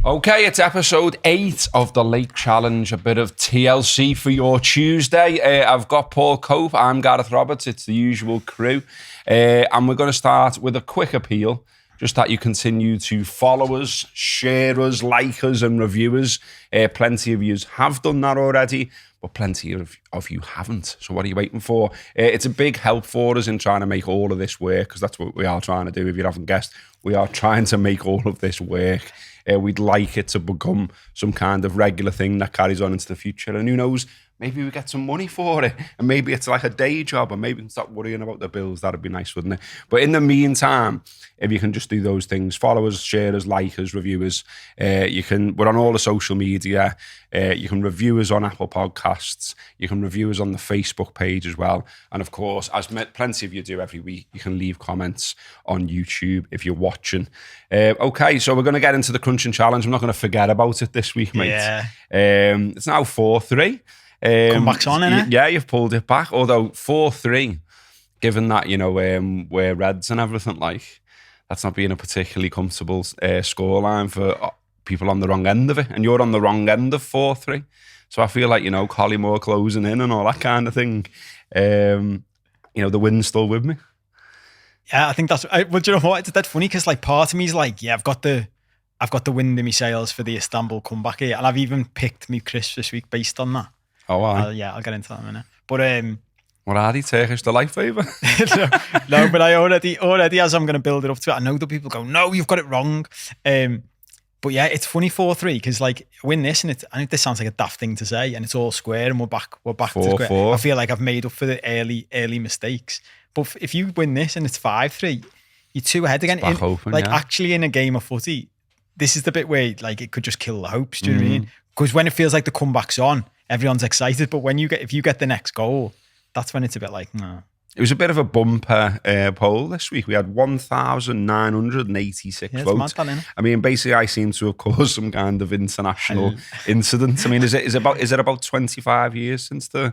Okay, it's episode 8 of the Lake Challenge, a bit of TLC for your Tuesday. I've got Paul Cope, I'm Gareth Roberts, it's the usual crew. And we're going to start with a quick appeal, just that you continue to follow us, share us, like us and review us. Plenty of you have done that already, but plenty of you haven't. So what are you waiting for? It's a big help for us in trying to make all of this work, because that's what we are trying to do. If you haven't guessed, we are trying to make all of this work. We'd like it to become some kind of regular thing that carries on into the future. And who knows, maybe we get some money for it. And maybe it's like a day job, and maybe we can stop worrying about the bills. That'd be nice, wouldn't it? But in the meantime, if you can just do those things, follow us, share us, like us, review us. We're on all the social media. You can review us on Apple Podcasts. You can review us on the Facebook page as well. And of course, as plenty of you do every week, you can leave comments on YouTube if you're watching. Okay, so we're going to get into the Crunching Challenge. I'm not going to forget about it this week, mate. Yeah. It's now 4-3. Comeback's on, innit? Yeah, you've pulled it back. Although 4-3, given that, we're Reds and everything, like, that's not being a particularly comfortable scoreline for people on the wrong end of it. And you're on the wrong end of 4-3. So I feel like, Collymore closing in and all that kind of thing. The win's still with me. Yeah, I think that's... Well, do you know what? It's that funny, because, like, part of me is like, yeah, I've got the wind in my sails for the Istanbul comeback here. And I've even picked me crisps this week based on that. Oh, wow. I'll get into that in a minute. But... What are they? Turkish delight favour? no, but I already, as I'm going to build it up to it, I know that people go, no, you've got it wrong. But yeah, it's funny 4-3, because like win this, and I think this sounds like a daft thing to say, and it's all square, and we're back to square. 4-4. I feel like I've made up for the early mistakes. But if you win this and it's 5-3, you're 2 ahead again. Back open, actually in a game of footy, this is the bit where like it could just kill the hopes. Do you know what I mean? Because when it feels like the comeback's on, everyone's excited. But if you get the next goal, that's when it's a bit like, no. It was a bit of a bumper poll this week. We had 1,986 votes. Mad, that, I mean, basically, I seem to have caused some kind of international incident. I mean, is it about 25 years since the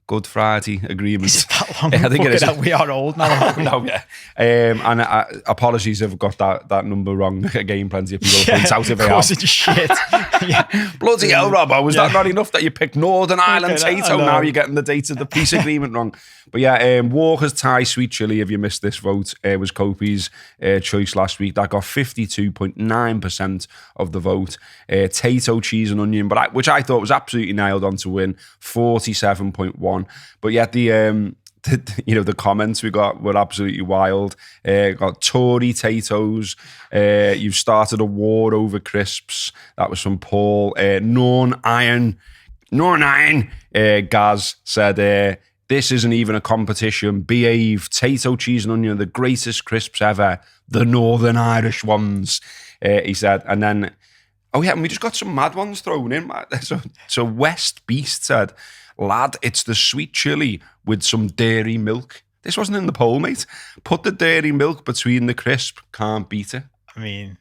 Good Friday Agreement? Is it that long? I think it is. We are old now. No, yeah. And apologies if I've got that number wrong. Again, plenty of people point out if I have. It's shit. Bloody hell, Robbo. Was that not enough that you picked Northern Ireland Tayto? Now you're getting the date of the peace agreement wrong. But yeah, Walker's Thai Sweet Chili, if you missed this vote, was Kopi's choice last week. That got 52.9% of the vote. Tayto Cheese and Onion, which I thought was absolutely nailed on to win, 47.1%. But yet the comments we got were absolutely wild. Got Tory Taytos. You've started a war over crisps. That was from Paul. Norn Iron. Gaz said, this isn't even a competition. Behave. Tayto Cheese and Onion are the greatest crisps ever. The Northern Irish ones, he said. And then, and we just got some mad ones thrown in. So West Beast said, lad, it's the sweet chili with some dairy milk. This wasn't in the poll, mate. Put the dairy milk between the crisp, can't beat it. I mean,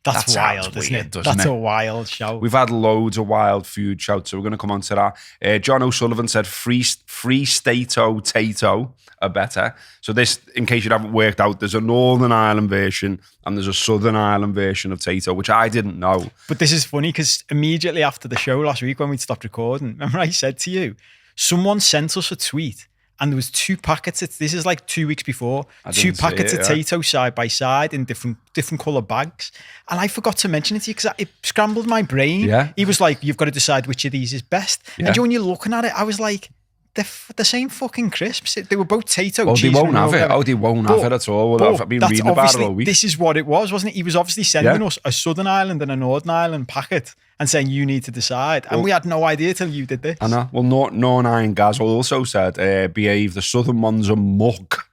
that's wild, isn't it? That's a wild shout. We've had loads of wild food shouts, so we're going to come on to that. John O'Sullivan said free Stato Tayto are better. So this, in case you haven't worked out, there's a Northern Ireland version and there's a Southern Ireland version of Tayto, which I didn't know. But this is funny because immediately after the show last week when we stopped recording, remember I said to you, someone sent us a tweet and there was 2 packets. This is like 2 weeks before. 2 packets of Tayto side by side in different colour bags. And I forgot to mention it to you because it scrambled my brain. Yeah. He was like, you've got to decide which of these is best. Yeah. And when you're looking at it, I was like, they're the same fucking crisps. They were both Tayto. Oh, they won't have it. Oh, they won't have it at all. I've been reading about it all week. This is what it was, wasn't it? He was obviously sending us a Southern Ireland and a Northern Ireland packet and saying, you need to decide. And we had no idea till you did this. I know. Well, Norn Gaz also said, behave, the Southern ones are muck.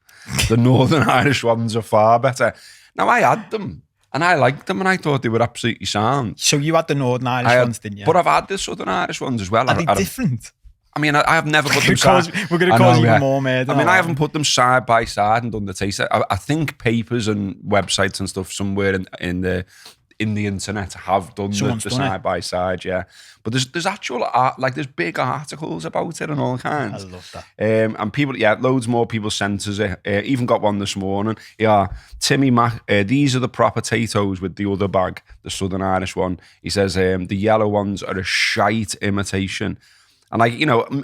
The Northern Irish ones are far better. Now, I had them. And I liked them, and I thought they were absolutely sound. So you had the Northern Irish ones, didn't you? But I've had the Southern Irish ones as well. Are they different? I mean, I have never put them side. We're going to cause even more mad. I mean, I haven't put them side by side and done the taste. I think papers and websites and stuff somewhere in in the internet have done Someone's the done it. side by side, yeah. But there's actual art, like there's big articles about it and all kinds. I love that. And people, loads more people sent us it. Even got one this morning. Yeah, Timmy Mac. These are the proper Taytos with the other bag, the Southern Irish one. He says the yellow ones are a shite imitation. And like,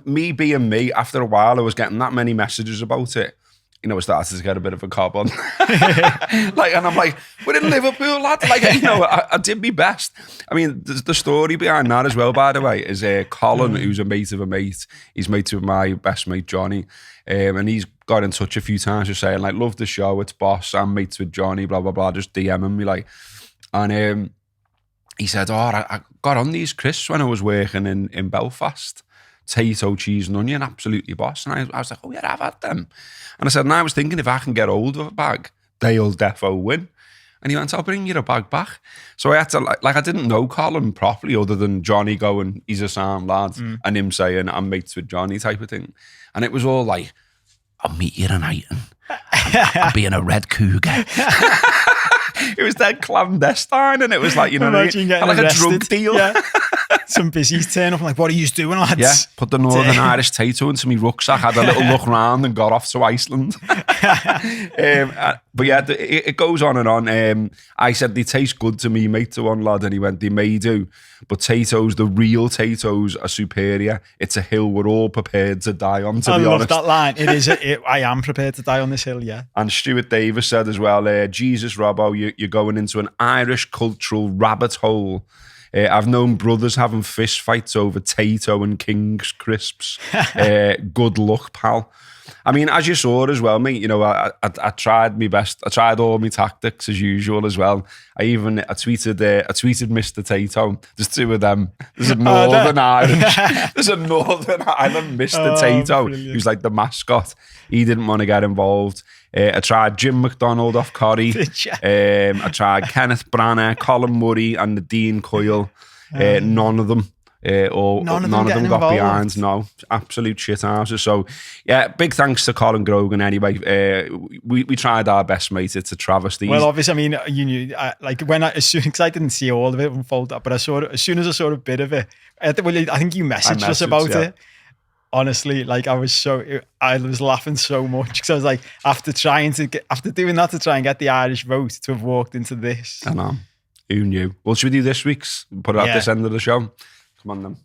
me being me, after a while, I was getting that many messages about it. I started to get a bit of a cob on. And I'm like, we're in Liverpool, lad. I did my best. I mean, the story behind that as well, by the way, is Colin, who's a mate of a mate. He's mates with my best mate, Johnny. And he's got in touch a few times just saying, like, love the show, it's boss, I'm mates with Johnny, blah, blah, blah, just DMing me, like. And he said, I got on these crisps when I was working in Belfast. Tayto, cheese and onion, absolutely boss. And I was like, oh yeah, I've had them. And I said, and I was thinking if I can get hold of a bag, they'll defo win. And he went, I'll bring you a bag back. So I had to, I didn't know Colin properly other than Johnny going, he's a sound lad, and him saying, I'm mates with Johnny type of thing. And it was all like, I'll meet you tonight and I'll be in a red cougar. It was that clandestine, and it was like, like a drug deal. Yeah. Some busies turn up and like, what are you doing, lads? Yeah, put the Northern Irish Tayto into my rucksack, had a little look round and got off to Iceland. But yeah, it goes on and on. I said, they taste good to me, mate, to one lad, and he went, they may do, but Taytos, the real Taytos are superior. It's a hill we're all prepared to die on, to be honest. I love that line. I am prepared to die on this hill, yeah. And Stuart Davis said as well, Jesus, Robbo, you're going into an Irish cultural rabbit hole. I've known brothers having fist fights over Tayto and King's crisps. Good luck, pal. I mean, as you saw as well, mate, I tried my best. I tried all my tactics as usual as well. I tweeted Mr. Tayto. There's two of them. There's a Northern Irish. There's a Northern Ireland Mr. Tayto, who's like the mascot. He didn't want to get involved. I tried Jim McDonald off Corrie. I tried Kenneth Branagh, Colin Murray, and Nadine Coyle. None of them. None of them got behind. No, absolute shit houses. So, yeah, big thanks to Colin Grogan anyway. We tried our best, mate. It's a travesty. Well, obviously, I mean, you knew, because I didn't see all of it unfold, but as soon as I saw a bit of it, I think you messaged us about it. Honestly, I was laughing so much because I was like, after doing that to try and get the Irish vote, to have walked into this. I know. Who knew? Well, should we do this week's? Put it at this end of the show. Come on, then. Do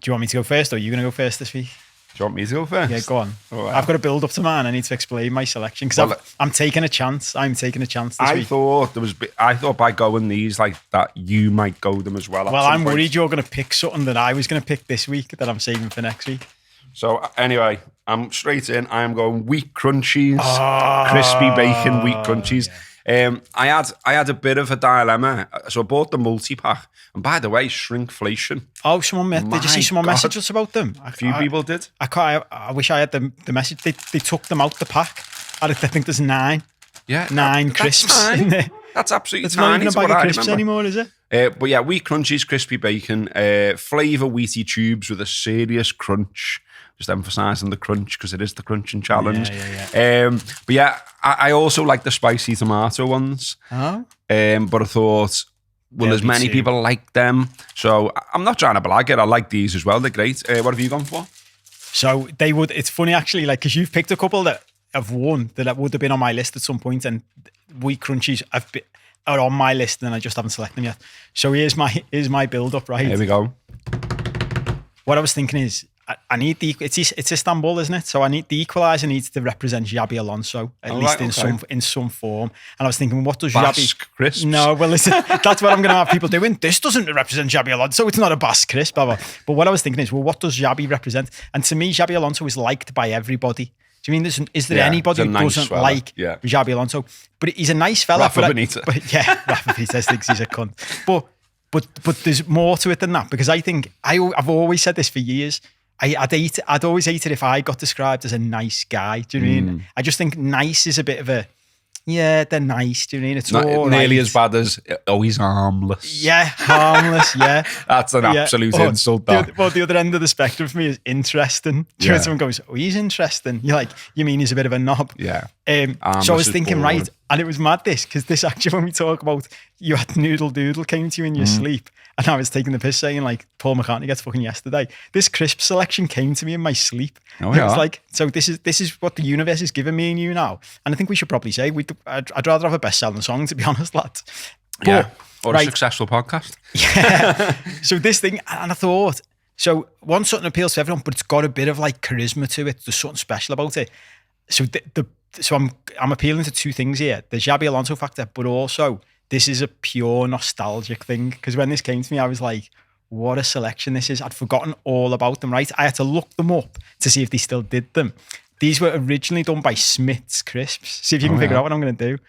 you want me to go first, or are you going to go first this week? Do you want me to go first? Yeah, go on. Right. I've got to build up to mine. I need to explain my selection because I'm taking a chance. I'm taking a chance this week. I thought by going these like that, you might go them as well. Well, I'm worried you're going to pick something that I was going to pick this week that I'm saving for next week. So anyway, I'm straight in. I am going wheat crunchies, crispy bacon wheat crunchies. Yeah. I had a bit of a dilemma, so I bought the multi-pack. And by the way, shrinkflation. Oh, did you see someone message us about them? A few people did. I wish I had the message. They took them out the pack. I think there's 9. Yeah, 9 crisps in there. That's absolutely it's tiny. It's not even a bag of crisps anymore, is it? But yeah, wheat crunchies, crispy bacon, flavour wheaty tubes with a serious crunch. Just emphasising the crunch because it is the crunching challenge. Yeah. But yeah, I also like the spicy tomato ones. Oh. But I thought, as many people like them. So I'm not trying to blag it. I like these as well. They're great. What have you gone for? So it's funny actually, because you've picked a couple that have won that would have been on my list at some point, and wheat crunchies are on my list and I just haven't selected them yet. So here's my build up, right? Here we go. What I was thinking is, I need it's Istanbul, isn't it? So I need the equaliser needs to represent Xabi Alonso at least in some form. And I was thinking, what does Basque crisps? No, well listen, that's what I'm going to have people doing. This doesn't represent Xabi Alonso. It's not a Basque crisp, blah, blah. But what I was thinking is, well, what does Xabi represent? And to me, Xabi Alonso is liked by everybody. Do you mean is there anybody who doesn't like Xabi Alonso? But he's a nice fella. Rafa Benitez. Rafa Benitez thinks he's a cunt. But there's more to it than that, because I think I've always said this for years. I'd always hate it if I got described as a nice guy. Do you know what I mean? I just think nice is a bit of a, they're nice. Do you know what I mean? It's not all nearly as bad as, he's harmless. Yeah, harmless, yeah. That's an absolute insult. The other end of the spectrum for me is interesting. When someone goes, he's interesting. You're like, you mean he's a bit of a knob? Yeah. So I was thinking, right, And it was mad because this actually, when we talk about you had Noodle Doodle came to you in your sleep, and I was taking the piss saying like Paul McCartney gets fucking yesterday. This crisp selection came to me in my sleep. Oh, It yeah. was like, so this is what the universe is giving me and you now. And I think we should probably say I'd rather have a best-selling song, to be honest, lads. But, Yeah. Or a successful podcast. Yeah. So this thing, and I thought, so one something appeals to everyone, but it's got a bit of like charisma to it. There's something special about it. So so I'm appealing to two things here: the Xabi Alonso factor, but also this is a pure nostalgic thing. Because when this came to me, I was like, "What a selection this is!" I'd forgotten all about them. Right, I had to look them up to see if they still did them. These were originally done by Smith's Crisps. See if you can figure out what I'm going to do.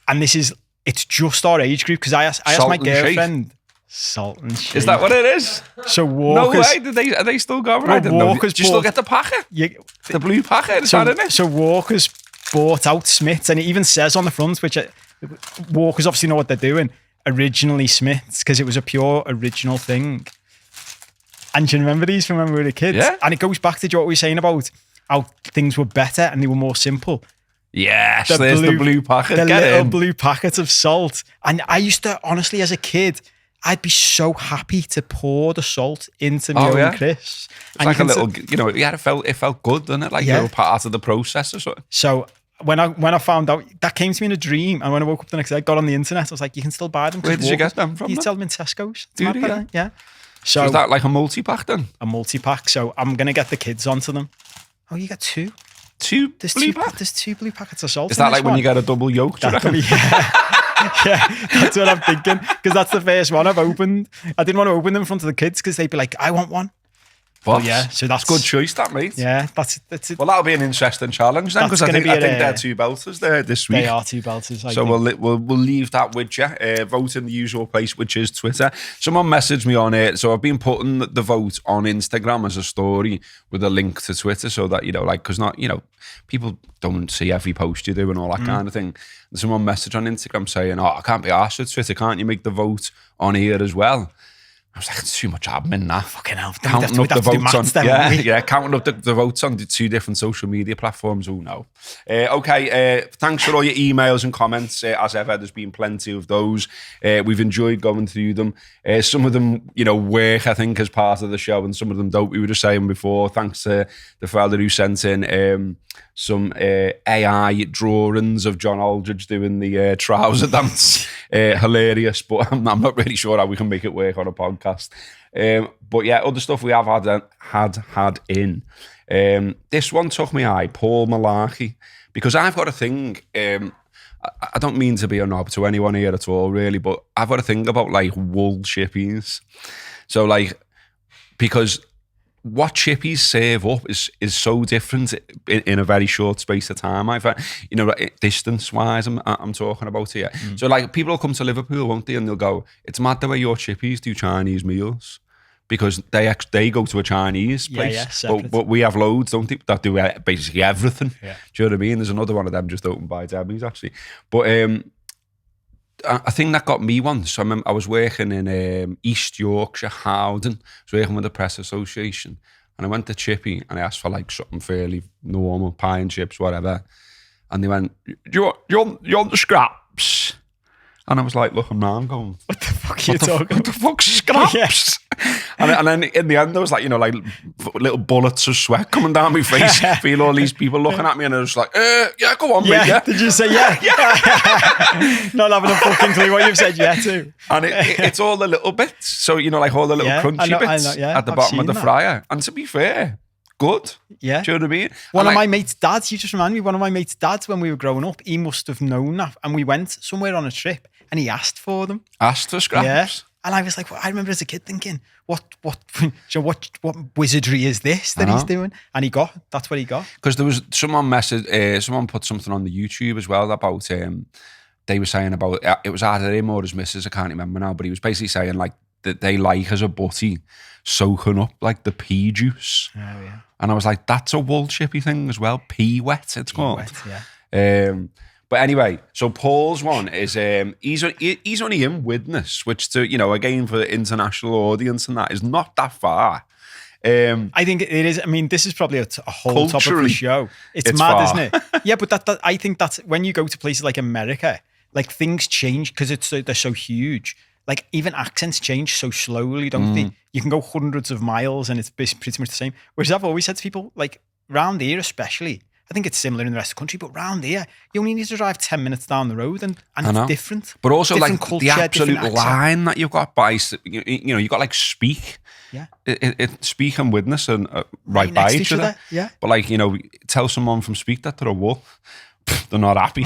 And it's just our age group because I asked my girlfriend. Salt and shake. Is that what it is? So Walker's... No way. Are they still going? I didn't know. Do you still get the packet? The blue packet? Is that in it? So Walker's bought out Smith's, and it even says on the front, which Walker's obviously know what they're doing, originally Smith's, because it was a pure original thing. And do you remember these from when we were kids? Yeah. And it goes back to what we were saying about how things were better and they were more simple. Yes, there's the blue packet. The little blue packets of salt. And I used to, honestly, as a kid, I'd be so happy to pour the salt into my own crisps. It's like a little, it felt good, didn't it? Like you were part of the process or something. So when I found out, that came to me in a dream. And when I woke up the next day, I got on the internet. I was like, you can still buy them. Where did you get them from? You tell them in Tesco's. Yeah. So is that like a multi-pack then? A multi-pack. So I'm going to get the kids onto them. Oh, you got two? There's two blue packets of salt. Is that like when you get a double yolk? Yeah, that's what I'm thinking. Because that's the first one I've opened. I didn't want to open them in front of the kids because they'd be like, I want one. But yeah, so that's good choice, that mate. Yeah, that's it. Well, that'll be an interesting challenge then, because I think they're two belters there this week. They are two belters. So we'll leave that with you. Vote in the usual place, which is Twitter. Someone messaged me on it, so I've been putting the vote on Instagram as a story with a link to Twitter, so that because people don't see every post you do and all that kind of thing. And someone messaged on Instagram saying, "Oh, I can't be arsed with Twitter. Can't you make the vote on here as well?" I was like, it's too much admin now. Fucking hell. Counting up the votes on, counting up the votes on the two different social media platforms. Oh, no. Okay, thanks for all your emails and comments. As ever, there's been plenty of those. We've enjoyed going through them. Some of them, work, I think, as part of the show, and some of them don't. We were just saying before, thanks to the fella who sent in some AI drawings of John Aldridge doing the trouser dance. Hilarious, but I'm not really sure how we can make it work on a podcast. But yeah, other stuff we have had in. This one took me eye, Paul Malarkey, because I've got a thing. I don't mean to be a knob to anyone here at all, really, but I've got a thing about like wool chippies. So because what Chippies serve up is so different in a very short space of time. I find, distance-wise, I'm talking about here. So people will come to Liverpool, won't they? And they'll go, it's mad the way your Chippies do Chinese meals, because they go to a Chinese place. But we have loads, don't they, that do basically everything. Yeah. Do you know what I mean? There's another one of them just opened by Debbie's, actually. But a thing that got me once, I was working in East Yorkshire, Howden. I was working with the Press Association, and I went to Chippy and I asked for something fairly normal, pie and chips, whatever. And they went, you want the scraps? And I was like, looking round going, what the fuck are you talking about? What the fuck's scraps? Yeah. And then in the end, there was little bullets of sweat coming down my face. Feel all these people looking at me, and I was like, yeah, go on, mate. Yeah. Did you say yeah? Not having a fucking clue what you've said yeah to. And it's all the little bits. So, all the little crunchy bits at the bottom of the fryer. And to be fair, good. Yeah. Do you know what I mean? One of my mate's dads, you just reminded me, one of my mate's dads, when we were growing up, he must have known that. And we went somewhere on a trip and he asked for them. Asked for scraps? Yeah. And I was like, I remember as a kid thinking, what wizardry is this that he's doing? And that's what he got. Because there was someone put something on the YouTube as well about, they were saying about, it was either him or his missus, I can't remember now, but he was basically saying that they as a butty soaking up the pea juice. Oh, yeah. And I was like, that's a wool chippy thing as well. Pea wet, it's called. Wet, yeah. But anyway, so Paul's one is he's only in Widnes, which again for the international audience and that is not that far. I think it is. I mean, this is probably a whole topic of the show. It's mad, far. isn't it? Yeah, but I think that's when you go to places like America, like things change because they're so huge. Like even accents change so slowly, don't they? You can go hundreds of miles and it's pretty much the same. Whereas I've always said to people, like round here especially, I think it's similar in the rest of the country, but round here, you only need to drive 10 minutes down the road and it's different. But also different like culture, the absolute line that you've got by, you know, you've got like speak. Yeah. Speak and witness and right by each other. Yeah. But like, you know, tell someone from speak that to a wool. They're not happy.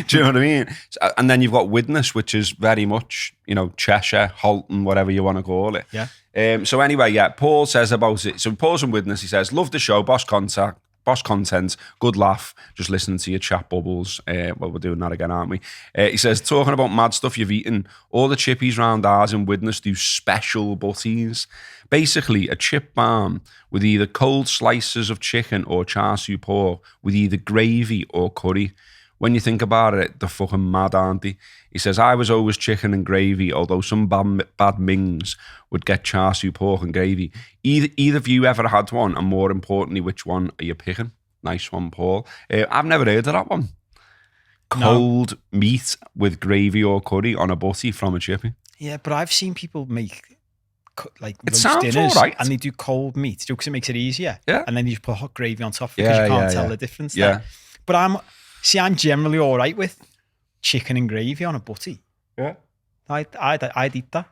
Do you know what I mean? And then you've got witness, which is very much, you know, Cheshire, Halton, whatever you want to call it. Yeah. So anyway, yeah, Paul says about it. So Paul's from witness. He says, love the show, boss content, good laugh, just listening to your chat bubbles. Well, we're doing that again, aren't we? He says, talking about mad stuff you've eaten, all the chippies round ours in Widnes do special butties. Basically, a chip balm with either cold slices of chicken or char siu pork with either gravy or curry. When you think about it, they're fucking mad, aren't they? He says, I was always chicken and gravy, although some bad mings would get char siu pork and gravy. Either of you ever had one? And more importantly, which one are you picking? Nice one, Paul. I've never heard of that one. Cold meat with gravy or curry on a butty from a chippy. Yeah, but I've seen people make like it roast sounds dinners all right. and they do cold meat because it makes it easier. Yeah. And then you just put hot gravy on top because you can't tell the difference there. But I'm generally all right with chicken and gravy on a butty. Yeah. I'd eat that.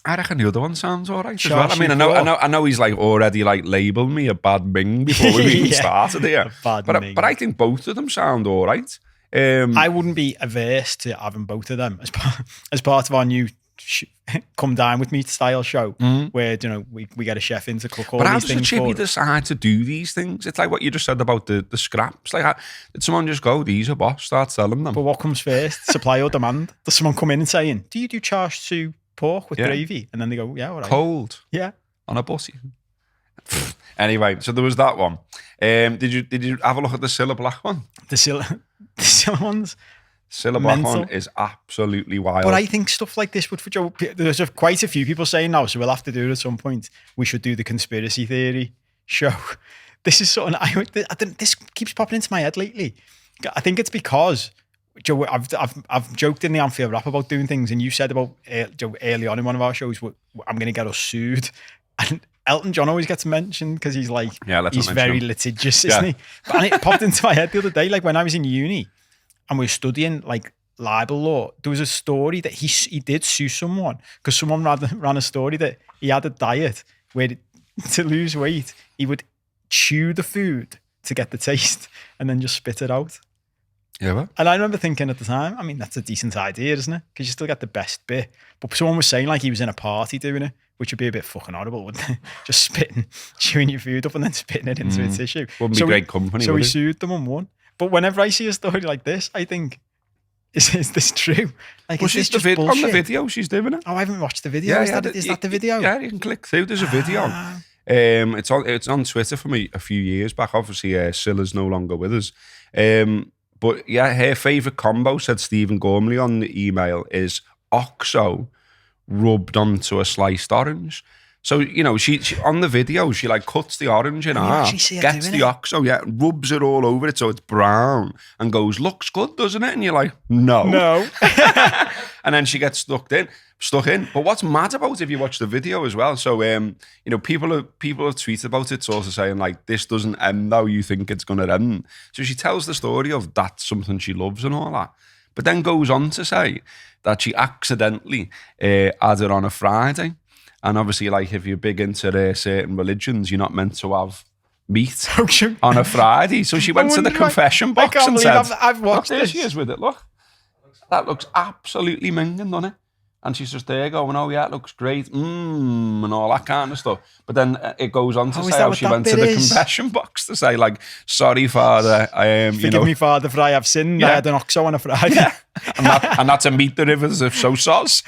I reckon the other one sounds all right as well. I mean, I know he's like already like labelled me a bad ming before we even started here. But I think both of them sound all right. I wouldn't be averse to having both of them as part of our new come down with me style show where, you know, we get a chef in to cook all these things. But how does the chippy decide to do these things? It's like what you just said about the scraps. Like, did someone just go, these are boss, start selling them? But what comes first, supply or demand? Does someone come in and saying, do you do char siu pork with gravy? And then they go, yeah, all right. Cold. Yeah. On a butty. Anyway, so there was that one. Did you have a look at the Cilla Black one? The Cilla ones? Cilla Black one is absolutely wild. But I think stuff like this would for Joe. There's quite a few people saying now, so we'll have to do it at some point. We should do the conspiracy theory show. This is something this keeps popping into my head lately. I think it's because Joe, I've joked in the Anfield rap about doing things, and you said about Joe early on in one of our shows, I'm going to get us sued. And Elton John always gets mentioned because he's like, he's very litigious, isn't he? And it popped into my head the other day, like when I was in uni and we were studying like libel law, there was a story that he did sue someone because someone ran a story that he had a diet where to lose weight, he would chew the food to get the taste and then just spit it out. Yeah, well. And I remember thinking at the time, I mean, that's a decent idea, isn't it? Because you still get the best bit. But someone was saying like he was in a party doing it, which would be a bit fucking horrible, wouldn't it? Just spitting, chewing your food up and then spitting it into a tissue. Wouldn't be great company, So would he it? sued them and won. But whenever I see a story like this, I think, is this true? Like, well, is this just on the video, she's doing it. Oh, I haven't watched the video. Is that the video? Yeah, you can click through. There's a video. It's on Twitter for me a few years back. Obviously, Cilla's no longer with us. But yeah, her favourite combo, said Stephen Gormley on the email, is OXO rubbed onto a sliced orange. So, you know, she on the video, she like cuts the orange in half, gets the OXO, rubs it all over it so it's brown and goes, looks good, doesn't it? And you're like, no. And then she gets stuck in. But what's mad about it, if you watch the video as well, so, you know, people have tweeted about it, sort of saying like, this doesn't end how you think it's going to end. So she tells the story of that's something she loves and all that, but then goes on to say that she accidentally had it on a Friday. And obviously, like, if you're big into certain religions, you're not meant to have meat on a Friday. So she went to the confession box and said, I've watched there this. she is with it, look. That looks absolutely minging, doesn't it? And she's just there going, oh yeah, it looks great, and all that kind of stuff. But then it goes on to say how she went to the confession box to say, like, sorry, Father, forgive me, Father, for I have sinned. I had an OXO on a Friday. Yeah. and that's a meet the rivers of so sauce.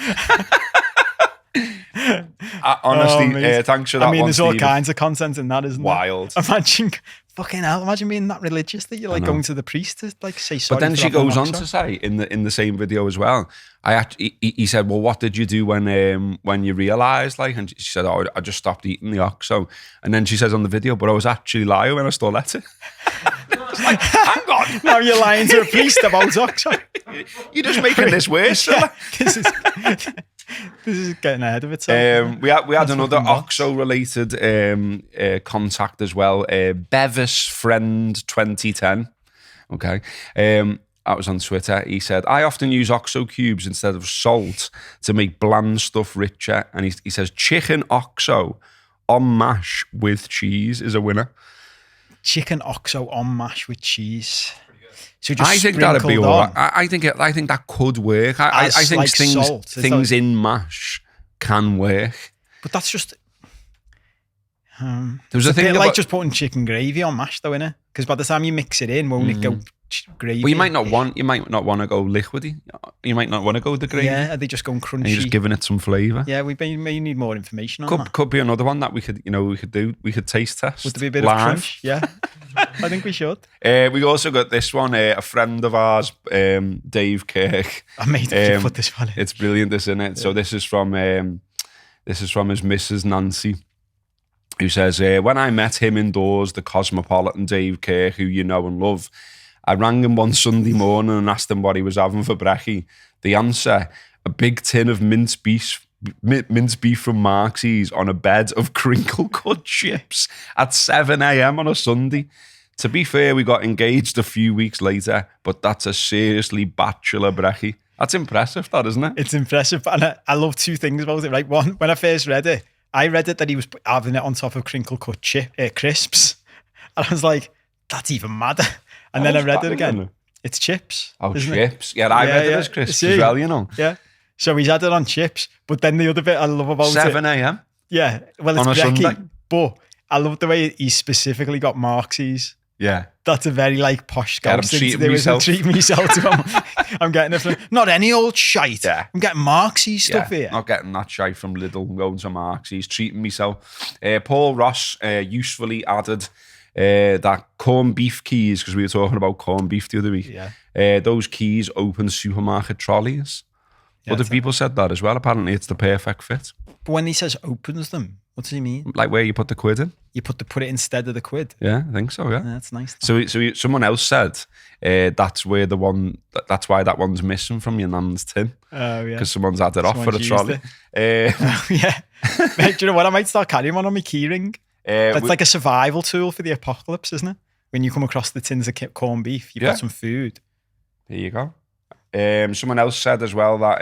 Honestly, thanks for that. I mean, one, there's Steve. all kinds of content in that, isn't there? Wild. Imagine Fucking hell, imagine being that religious that you're like going to the priest to like say sorry. But then she goes on to say in the same video as well, he said, well, what did you do when you realised, like, and she said, oh, I just stopped eating the oxo. And then she says on the video, but I was actually lying when I still ate it. Like, hang on. Now you're lying to a priest about oxo. You're just making this worse. Yeah, this is getting ahead of itself. We had another Oxo-related contact as well. Bevis Friend 2010. Okay. That was on Twitter. He said, I often use Oxo cubes instead of salt to make bland stuff richer. And he says, chicken Oxo on mash with cheese is a winner. Chicken Oxo on mash with cheese. So just I think that'd be all right. I think that could work. I think like things in mash can work. But that's just there was a thing bit like just putting chicken gravy on mash, though, innit? Because by the time you mix it in, won't it go gravy? Well, you might not want to go liquidy. You might not want to go the gravy. Yeah, are they just going crunchy? And you're just giving it some flavour. Yeah, we may need more information on that. Could be another one that we could do. We could taste test. Would there be a bit of crunch? Yeah, I think we should. We also got this one. A friend of ours, Dave Kirk. I made him put this one in. It's brilliant, isn't it? Yeah. So this is from his Mrs. Nancy, who says, when I met him indoors, the cosmopolitan Dave Kirk, who you know and love, I rang him one Sunday morning and asked him what he was having for brekkie. The answer, a big tin of mince beef from Marksy's on a bed of crinkle-cut chips at 7 a.m. on a Sunday. To be fair, we got engaged a few weeks later, but that's a seriously bachelor brekkie. That's impressive, that, isn't it? It's impressive, and I love two things about it, right? One, when I first read it, I read it that he was having it on top of crinkle-cut crisps. And I was like, that's even madder. And then I read it again. It's chips. Oh, chips. Yeah, I read it as crisps as well, you know. Yeah. So he's had it on chips. But then the other bit I love about 7 a.m? Yeah. Well, it's on a Sunday. But I love the way he specifically got Marksy's. Yeah. That's a very like posh guy. I'm treating myself. I'm getting it from, not any old shite. Yeah. I'm getting Marksy's stuff here. Not getting that shite from Riddle. I'm going to Marksy's, treating myself. Paul Ross usefully added that corned beef keys, because we were talking about corned beef the other week. Yeah. Those keys open supermarket trolleys. Yeah, other people said that as well. Apparently it's the perfect fit. But when he says opens them, what does he mean? Like where you put the quid in? You put it instead of the quid. Yeah, I think so. Yeah, that's nice. So someone else said that's where that's why that one's missing from your nan's tin. Oh yeah, because someone's had it off for the trolley. Yeah. Mate, do you know what? I might start carrying one on my keyring. That's like a survival tool for the apocalypse, isn't it? When you come across the tins of corned beef, you've got some food. There you go. Someone else said as well that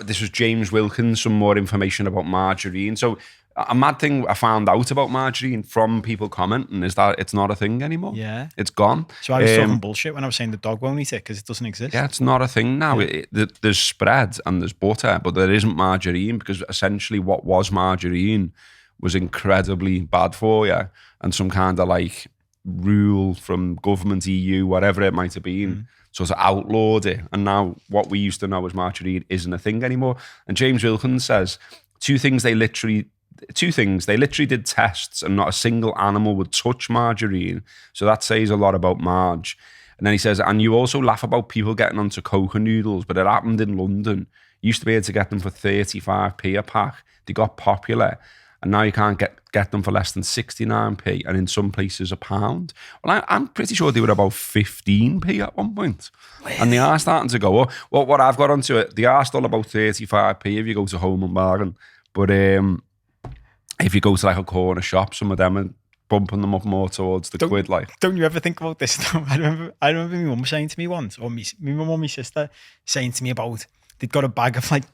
this was James Wilkins, some more information about margarine. So a mad thing I found out about margarine from people commenting is that it's not a thing anymore. Yeah. It's gone. So I was talking bullshit when I was saying the dog won't eat it because it doesn't exist. Yeah, it's not a thing now. Yeah. There's spread and there's butter, but there isn't margarine, because essentially what was margarine was incredibly bad for you, and some kind of like rule from government, EU, whatever it might have been, sort of outlawed it. And now what we used to know as margarine isn't a thing anymore. And James Wilkins says two things. They literally did tests and not a single animal would touch margarine. So that says a lot about Marge. And then he says, and you also laugh about people getting onto coca noodles, but it happened in London. You used to be able to get them for 35p a pack. They got popular. And now you can't get them for less than 69p, and in some places £1. Well, I'm pretty sure they were about 15p at one point. And they are starting to go up. Well, what I've got onto it, they are still about 35p if you go to Home and Bargain. But if you go to like a corner shop, some of them are bumping them up more towards the quid. Like, don't you ever think about this? I remember my mum saying to me once, or my mum or my sister saying to me about, they'd got a bag of like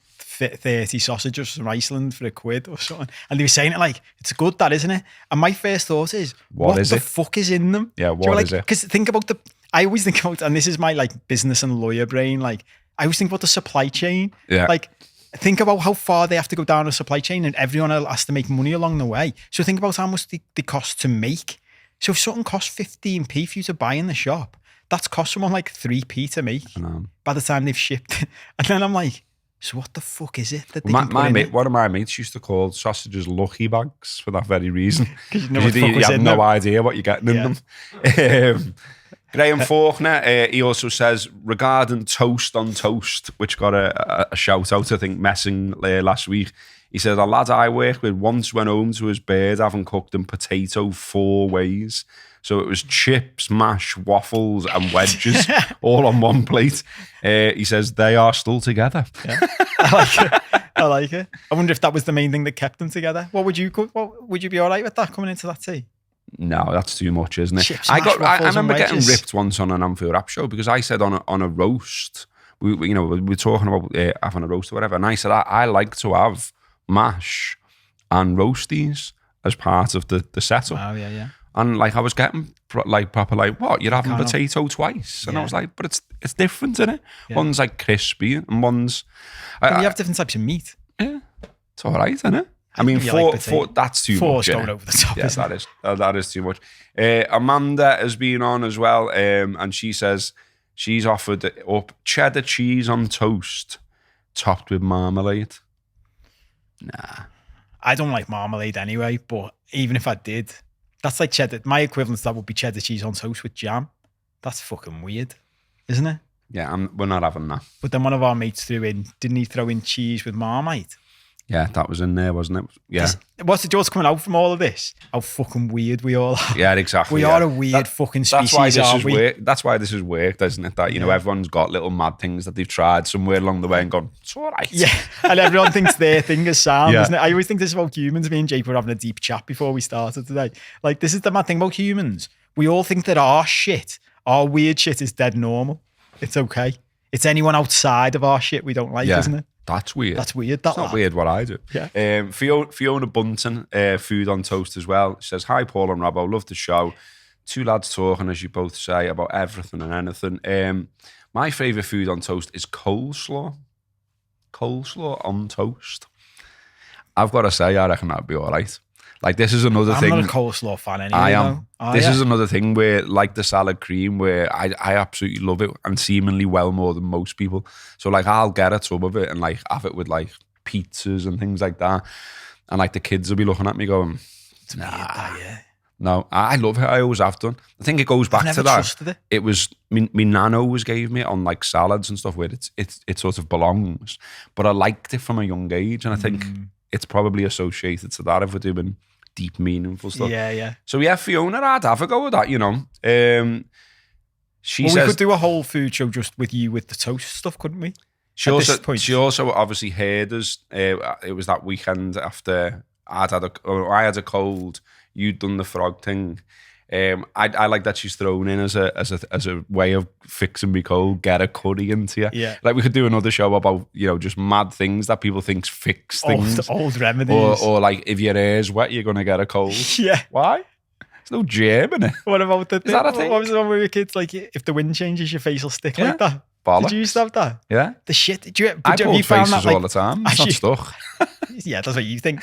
30 sausages from Iceland for £1 or something, and they were saying it like, it's good, that, isn't it? And my first thought is, what the fuck is in them? Yeah, what is it? Because I always think about, and this is my like business and lawyer brain, like I always think about the supply chain. Yeah. Like, think about how far they have to go down the supply chain, and everyone has to make money along the way. So think about how much they cost to make. So if something costs 15p for you to buy in the shop, that's cost someone like 3p to make by the time they've shipped it. And then I'm like, So what the fuck is it that they can put in it? One of my mates used to call sausages lucky bags for that very reason. Because you have no idea what you're getting in them. Graham Faulkner, he also says, regarding toast on toast, which got a shout out, I think, messing last week. He said, a lad I work with once went home to his bird having cooked him potato 4 ways. So it was chips, mash, waffles and wedges all on one plate. He says, they are still together. Yeah. I like it. I wonder if that was the main thing that kept them together. What would you be all right with that coming into that tea? No, that's too much, isn't it? Chips, I waffles remember and getting wedges. ripped once on an Anfield Rap show because I said on a roast, we were talking about having a roast or whatever, and I said I like to have mash and roasties as part of the setup. Oh yeah. And like I was getting proper what, you're having potato twice? And I was like, but it's different, isn't it? Yeah. One's like crispy and one's you have different types of meat. Yeah, it's all right, isn't it? I mean, four that's too much. Going over the top. Yeah, that is too much. Amanda has been on as well, and she says she's offered up cheddar cheese on toast, topped with marmalade. Nah, I don't like marmalade anyway. But even if I did, that's like cheddar. My equivalent to that would be cheddar cheese on toast with jam. That's fucking weird, isn't it? Yeah, we're not having that. But then one of our mates didn't he throw in cheese with Marmite? Yeah, that was in there, wasn't it? Yeah. What's coming out from all of this? How fucking weird we all are. Yeah, exactly. We are a weird fucking species, That's why this is worked, isn't it? That, everyone's got little mad things that they've tried somewhere along the way and gone, it's all right. Yeah, and everyone thinks their thing is sound, isn't it? I always think this about humans. Me and Jake were having a deep chat before we started today. Like, this is the mad thing about humans. We all think that our weird shit is dead normal. It's okay. It's anyone outside of our shit we don't like, isn't it? That's weird. That's weird. That's not weird what I do. Yeah. Fiona Bunton, food on toast as well. She says, hi, Paul and Robbo. Love the show. 2 lads talking, as you both say, about everything and anything. My favourite food on toast is coleslaw. Coleslaw on toast. I've got to say, I reckon that'd be all right. Like, this is another thing. I'm not a coleslaw fan anyway. I am. This is another thing where, like the salad cream, where I absolutely love it and seemingly well more than most people. So, like, I'll get a tub of it and, like, have it with, like, pizzas and things like that. And, like, the kids will be looking at me going, nah. No, I love it. I always have done. I think it goes back to that. It was, me nana always gave me it on, like, salads and stuff where it sort of belongs. But I liked it from a young age. And I think it's probably associated to that if we're doing deep, meaningful stuff. Yeah. So yeah, Fiona, I'd have a go with that, She says we could do a whole food show just with you with the toast stuff, couldn't we? She also obviously heard us. It was that weekend after I had a cold. You'd done the frog thing. I like that she's thrown in as a way of fixing me cold, get a curry into you. Yeah. Like we could do another show about, just mad things that people think fix things. Old remedies. Or like if your hair's wet, you're going to get a cold. Yeah. Why? There's no germ in it. What about the thing? Is that a thing? What was the one where we were kids, like if the wind changes, your face will stick like that? Bollocks. Did you used to have that? Yeah. The shit. I pulled faces all the time. It's not stuck. Yeah, that's what you think.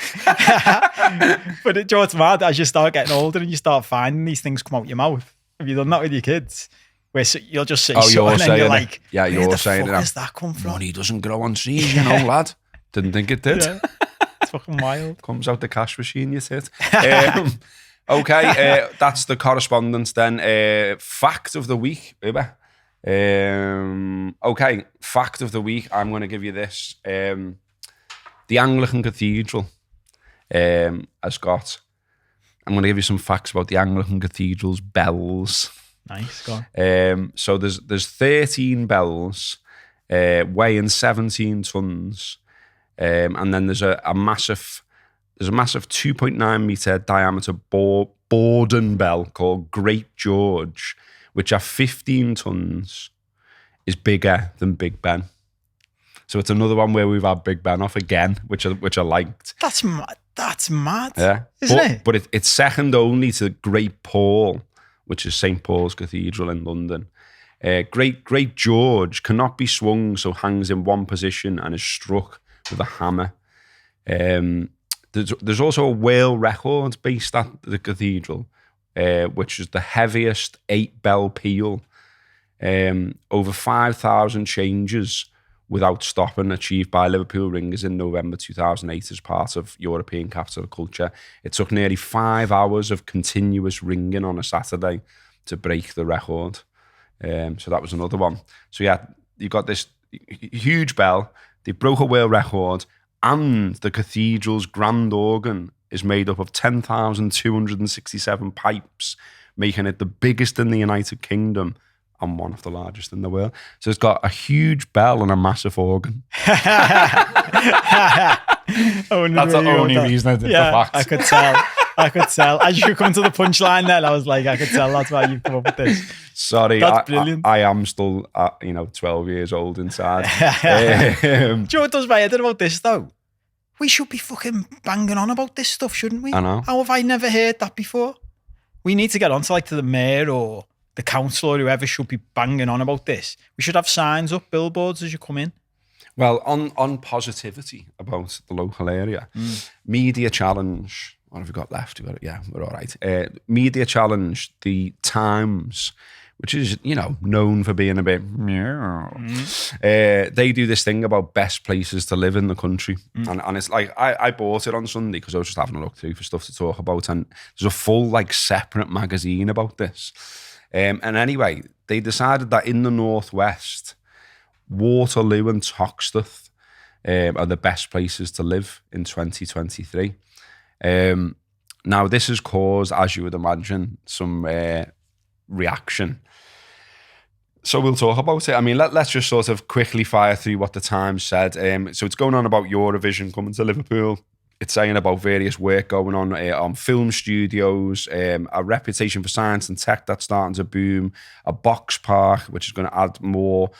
But what's mad, as you start getting older and you start finding these things come out your mouth. Have you done that with your kids? Where you'll just say something and you're like, yeah, you're saying where the fuck does that come from? Money doesn't grow on trees, lad. Didn't think it did. Yeah. It's fucking wild. Comes out the cash machine, you said. Okay, that's the correspondence then. Fact of the week, baby. Okay, fact of the week. I'm going to give you this. The Anglican Cathedral has got. I'm going to give you some facts about the Anglican Cathedral's bells. Nice, go on. So there's 13 bells, weighing 17 tons, and then there's a massive 2.9 meter diameter Borden bell called Great George, which at 15 tons is bigger than Big Ben. So it's another one where we've had Big Ben off again, which I liked. That's mad. Yeah, isn't it? But it's second only to Great Paul, which is St. Paul's Cathedral in London. Great George cannot be swung, so hangs in one position and is struck with a hammer. There's also a world record based at the cathedral, which is the heaviest 8-bell peal. Over 5,000 changes without stopping, achieved by Liverpool ringers in November 2008 as part of European Capital Culture. It took nearly 5 hours of continuous ringing on a Saturday to break the record. So that was another one. So yeah, you got this huge bell. They broke a world record, and the cathedral's grand organ is made up of 10,267 pipes, making it the biggest in the United Kingdom and one of the largest in the world. So it's got a huge bell and a massive organ. That's the only reason I did the fact. I could tell. As you come to the punchline then, I was like, I could tell that's why you come up with this. Sorry, that's brilliant. I am still, 12 years old inside. Do you know what does my head in about this though? We should be fucking banging on about this stuff, shouldn't we? I know. How have I never heard that before? We need to get on to the mayor or the council or whoever should be banging on about this. We should have signs up, billboards as you come in. Well, on positivity about the local area, media challenge. What have we got left? Yeah, we're all right. Media challenge, the Times, which is, known for being a bit they do this thing about best places to live in the country. And it's like, I bought it on Sunday because I was just having a look through for stuff to talk about, and there's a full separate magazine about this. And anyway, they decided that in the Northwest, Waterloo and Toxteth are the best places to live in 2023. Now, this has caused, as you would imagine, some reaction. So we'll talk about it. I mean, let's just sort of quickly fire through what the Times said. So it's going on about Eurovision coming to Liverpool. It's saying about various work going on film studios, a reputation for science and tech that's starting to boom, a box park, which is going to add more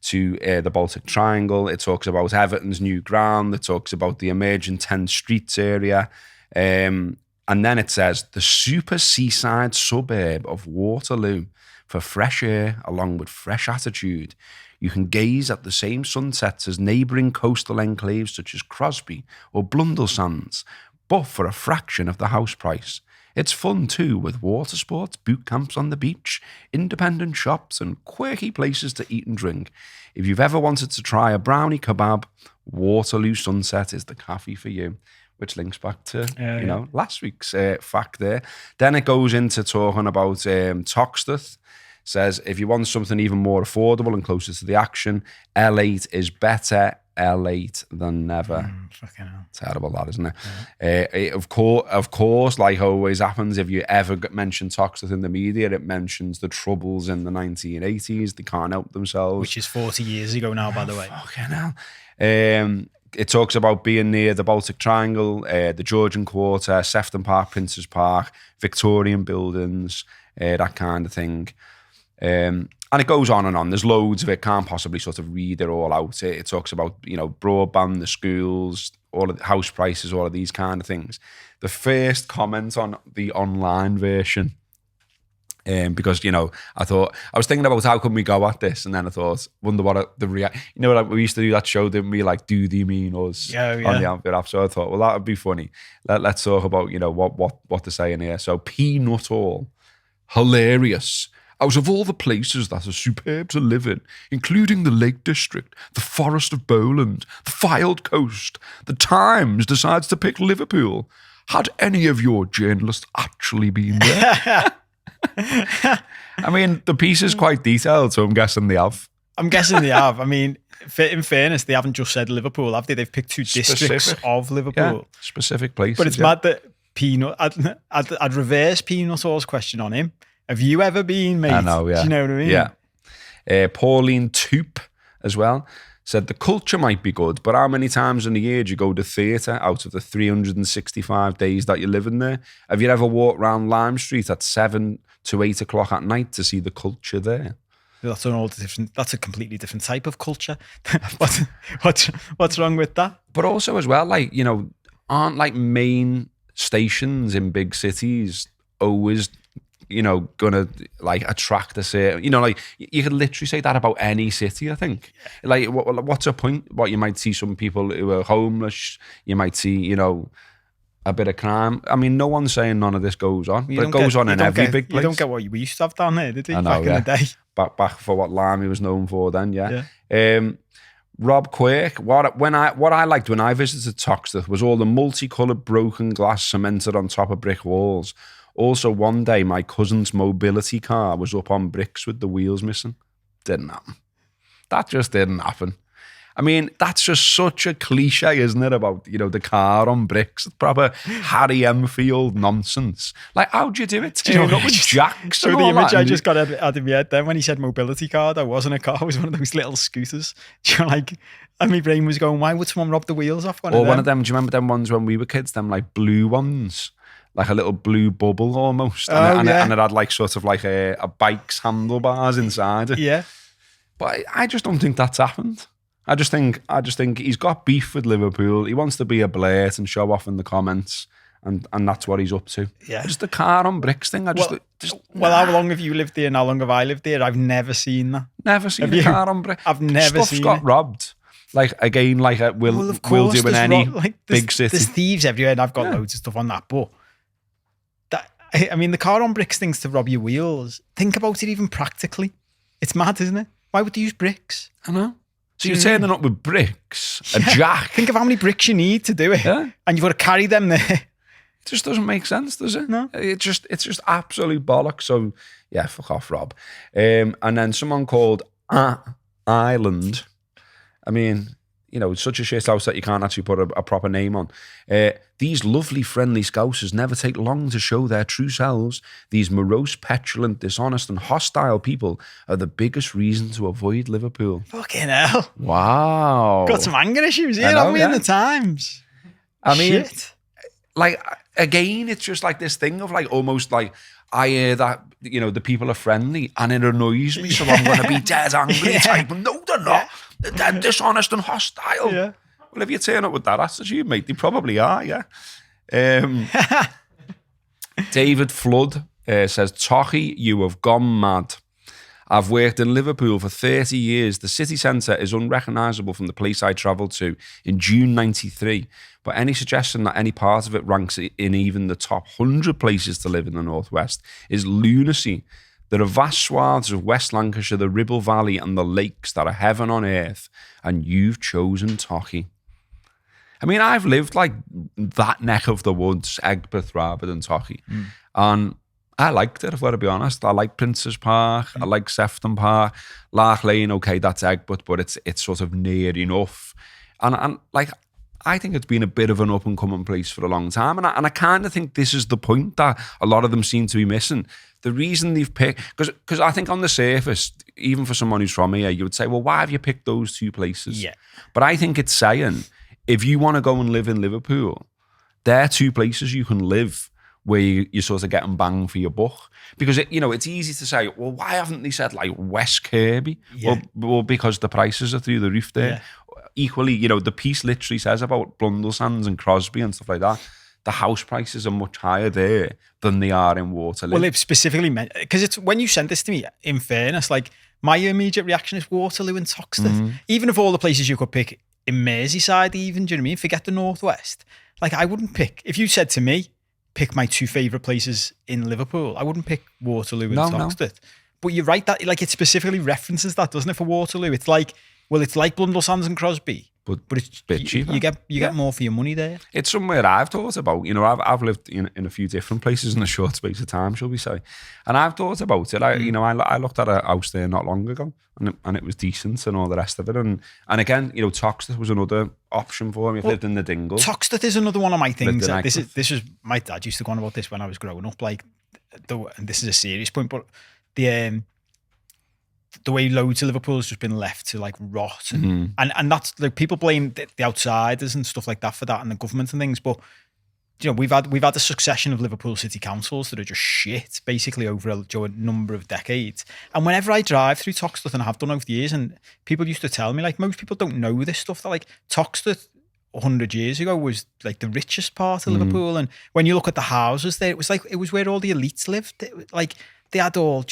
to the Baltic Triangle. It talks about Everton's new ground. It talks about the emerging 10 Streets area. And then it says, the super seaside suburb of Waterloo for fresh air along with fresh attitude. You can gaze at the same sunsets as neighbouring coastal enclaves such as Crosby or Blundellsands, but for a fraction of the house price. It's fun too, with water sports, boot camps on the beach, independent shops and quirky places to eat and drink. If you've ever wanted to try a brownie kebab, Waterloo Sunset is the cafe for you. Which links back to, last week's fact there. Then it goes into talking about Toxteth. Says, if you want something even more affordable and closer to the action, L8 is better L8 than never. Fucking hell. Terrible, that, isn't it? Of course, like always happens, if you ever mention Toxteth in the media, it mentions the troubles in the 1980s. They can't help themselves. Which is 40 years ago now, by the way. Fucking hell. It talks about being near the Baltic Triangle, the Georgian Quarter, Sefton Park, Prince's Park, Victorian buildings, that kind of thing. And it goes on and on. There's loads of it. Can't possibly sort of read it all out. It talks about, broadband, the schools, all of the house prices, all of these kind of things. The first comment on the online version, because, I was thinking about how can we go at this, and then I thought, wonder what the react. We used to do that show, didn't we? Like, do they mean us on the Outfit app? So I thought, well, that would be funny. Let's talk about, what they're saying here. So, Peanut All, hilarious. Out of all the places that are superb to live in, including the Lake District, the Forest of Bowland, the Fylde Coast, the Times decides to pick Liverpool. Had any of your journalists actually been there? I mean, the piece is quite detailed, so I'm guessing they have. I mean, in fairness, they haven't just said Liverpool, have they? They've picked two districts of Liverpool. Yeah, specific places. But it's mad that Peanut, I'd reverse Peanut All's question on him. Have you ever been, mate? I know, yeah. Do you know what I mean? Yeah. Pauline Toop as well said, the culture might be good, but how many times in a year do you go to theatre out of the 365 days that you're living there? Have you ever walked around Lime Street at 7 to 8 o'clock at night to see the culture there? That's a completely different type of culture. What's wrong with that? But also as well, aren't main stations in big cities always gonna attract a certain, you could literally say that about any city, I think. What's a point? What, you might see some people who are homeless, you might see, a bit of crime. I mean, no one's saying none of this goes on, but it goes on in every big place. You don't get what we used to have down there, did you? I know, back in the day. Back for what Limey was known for then, yeah. Rob Quirk, what I liked when I visited Toxteth was all the multicoloured broken glass cemented on top of brick walls. Also, one day my cousin's mobility car was up on bricks with the wheels missing. Didn't happen. That just didn't happen. I mean, that's just such a cliche, isn't it, about, the car on bricks? It's proper Harry Enfield nonsense. Like, how'd you do it? Did you hook up with jacks? So the image I just got out of my head then when he said mobility car, that wasn't a car, it was one of those little scooters. And my brain was going, why would someone rob the wheels off one of them? Or one of them, do you remember them ones when we were kids, them like blue ones? Like a little blue bubble almost. And it had like sort of like a bike's handlebars inside it. Yeah. But I just don't think that's happened. I just think he's got beef with Liverpool. He wants to be a blurt and show off in the comments, and that's what he's up to. Yeah. Just the car on bricks thing. How long have you lived there and how long have I lived there? I've never seen that. Never seen a car on bricks. I've never seen Stuff's got robbed. Like, again, like we'll do in any big city. There's thieves everywhere, and I've got loads of stuff on that. But the car on bricks thing's to rob your wheels. Think about it even practically. It's mad, isn't it? Why would they use bricks? I know. So you're turning up with bricks, a jack. Think of how many bricks you need to do it. Yeah. And you've got to carry them there. It just doesn't make sense, does it? No. It's just absolute bollocks. So, yeah, fuck off, Rob. And then someone called Ireland. I mean, it's such a shit house that you can't actually put a proper name on. These lovely, friendly Scousers never take long to show their true selves. These morose, petulant, dishonest and hostile people are the biggest reason to avoid Liverpool. Fucking hell. Wow. Got some anger issues here, haven't we, in the Times? I mean, shit. Like, again, it's just like this thing of like, almost like, I hear that, the people are friendly and it annoys me, so I'm going to be dead angry type. No, they're not. They're dishonest and hostile. Yeah. Well, if you turn up with that attitude, mate, they probably are, yeah. David Flood says, Tochi, you have gone mad. I've worked in Liverpool for 30 years. The city centre is unrecognisable from the place I travelled to in June 93. But any suggestion that any part of it ranks in even the top 100 places to live in the Northwest is lunacy. There are vast swaths of West Lancashire, the Riddle Valley and the lakes that are heaven on earth, and you've chosen Tochi. I mean, I've lived like that neck of the woods, Egbert rather than Tochi. And I liked it, if I've got to be honest. I like Prince's Park. I like Sefton Park. Lark Lane, okay, that's Egbert, but it's sort of near enough. And like, I think it's been a bit of an up-and-coming place for a long time. And I kind of think this is the point that a lot of them seem to be missing. The reason they've picked... Because I think on the surface, even for someone who's from here, you would say, well, why have you picked those two places? Yeah. But I think it's saying, if you want to go and live in Liverpool, there are two places you can live where you're sort of getting bang for your buck. Because, it's easy to say, well, why haven't they said, like, West Kirby? Yeah. Well, because the prices are through the roof there. Yeah. Equally, the piece literally says about Blundellsands and Crosby and stuff like that. The house prices are much higher there than they are in Waterloo. Well, it specifically meant... Because it's when you sent this to me, in fairness, like, my immediate reaction is Waterloo and Toxteth. Even of all the places you could pick in Merseyside even, do you know what I mean? Forget the Northwest. Like, I wouldn't pick... If you said to me, pick my two favourite places in Liverpool, I wouldn't pick Waterloo and Toxteth. No. But you're right, that like it specifically references that, doesn't it, for Waterloo? It's like... Well, it's like Blundellsands and Crosby, but it's a bit cheaper. You get more for your money there. It's somewhere I've thought about. I've lived in a few different places in a short space of time, shall we say? And I've thought about it. I looked at a house there not long ago, and it was decent and all the rest of it. And again, Toxteth was another option for me. I've lived in the Dingle. Toxteth is another one of my things. This is my dad used to go on about this when I was growing up. Like, and this is a serious point, but the way loads of Liverpool has just been left to like rot and that's like people blame the outsiders and stuff like that for that and the government and things, but we've had a succession of Liverpool city councils that are just shit basically over a number of decades. And whenever I drive through Toxteth, and I have done over the years, and people used to tell me, like, most people don't know this stuff, that like Toxteth 100 years ago was like the richest part of Liverpool, and when you look at the houses there, it was where all the elites lived. They had all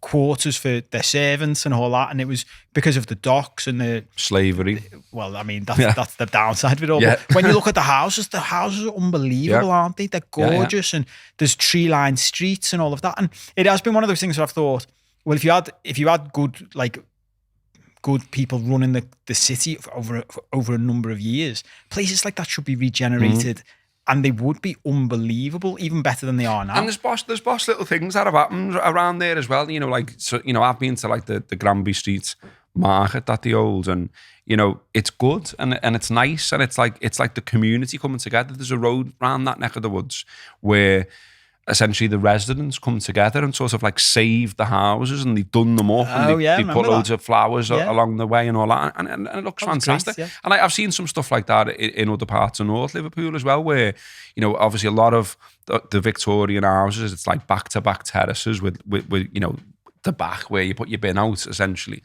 quarters for their servants and all that, and it was because of the docks and the slavery. Well, I mean, that's the downside of it all. Yeah. But when you look at the houses are unbelievable, aren't they? They're gorgeous, and there's tree-lined streets and all of that. And it has been one of those things that I've thought, well, if you had good, like, good people running the city over a number of years. Places like that should be regenerated, and they would be unbelievable, even better than they are now. And there's boss little things that have happened around there as well. You know, like, so, you know, I've been to like the Granby Street market at the old, and you know, it's good and it's nice, and it's like the community coming together. There's a road around that neck of the woods where essentially the residents come together and sort of like save the houses, and they've done them up, and they put loads of flowers along the way and all that, and it looks fantastic. Great, and I've seen some stuff like that in other parts of North Liverpool as well, where, you know, obviously a lot of the Victorian houses, it's like back-to-back terraces with you know, the back where you put your bin out essentially.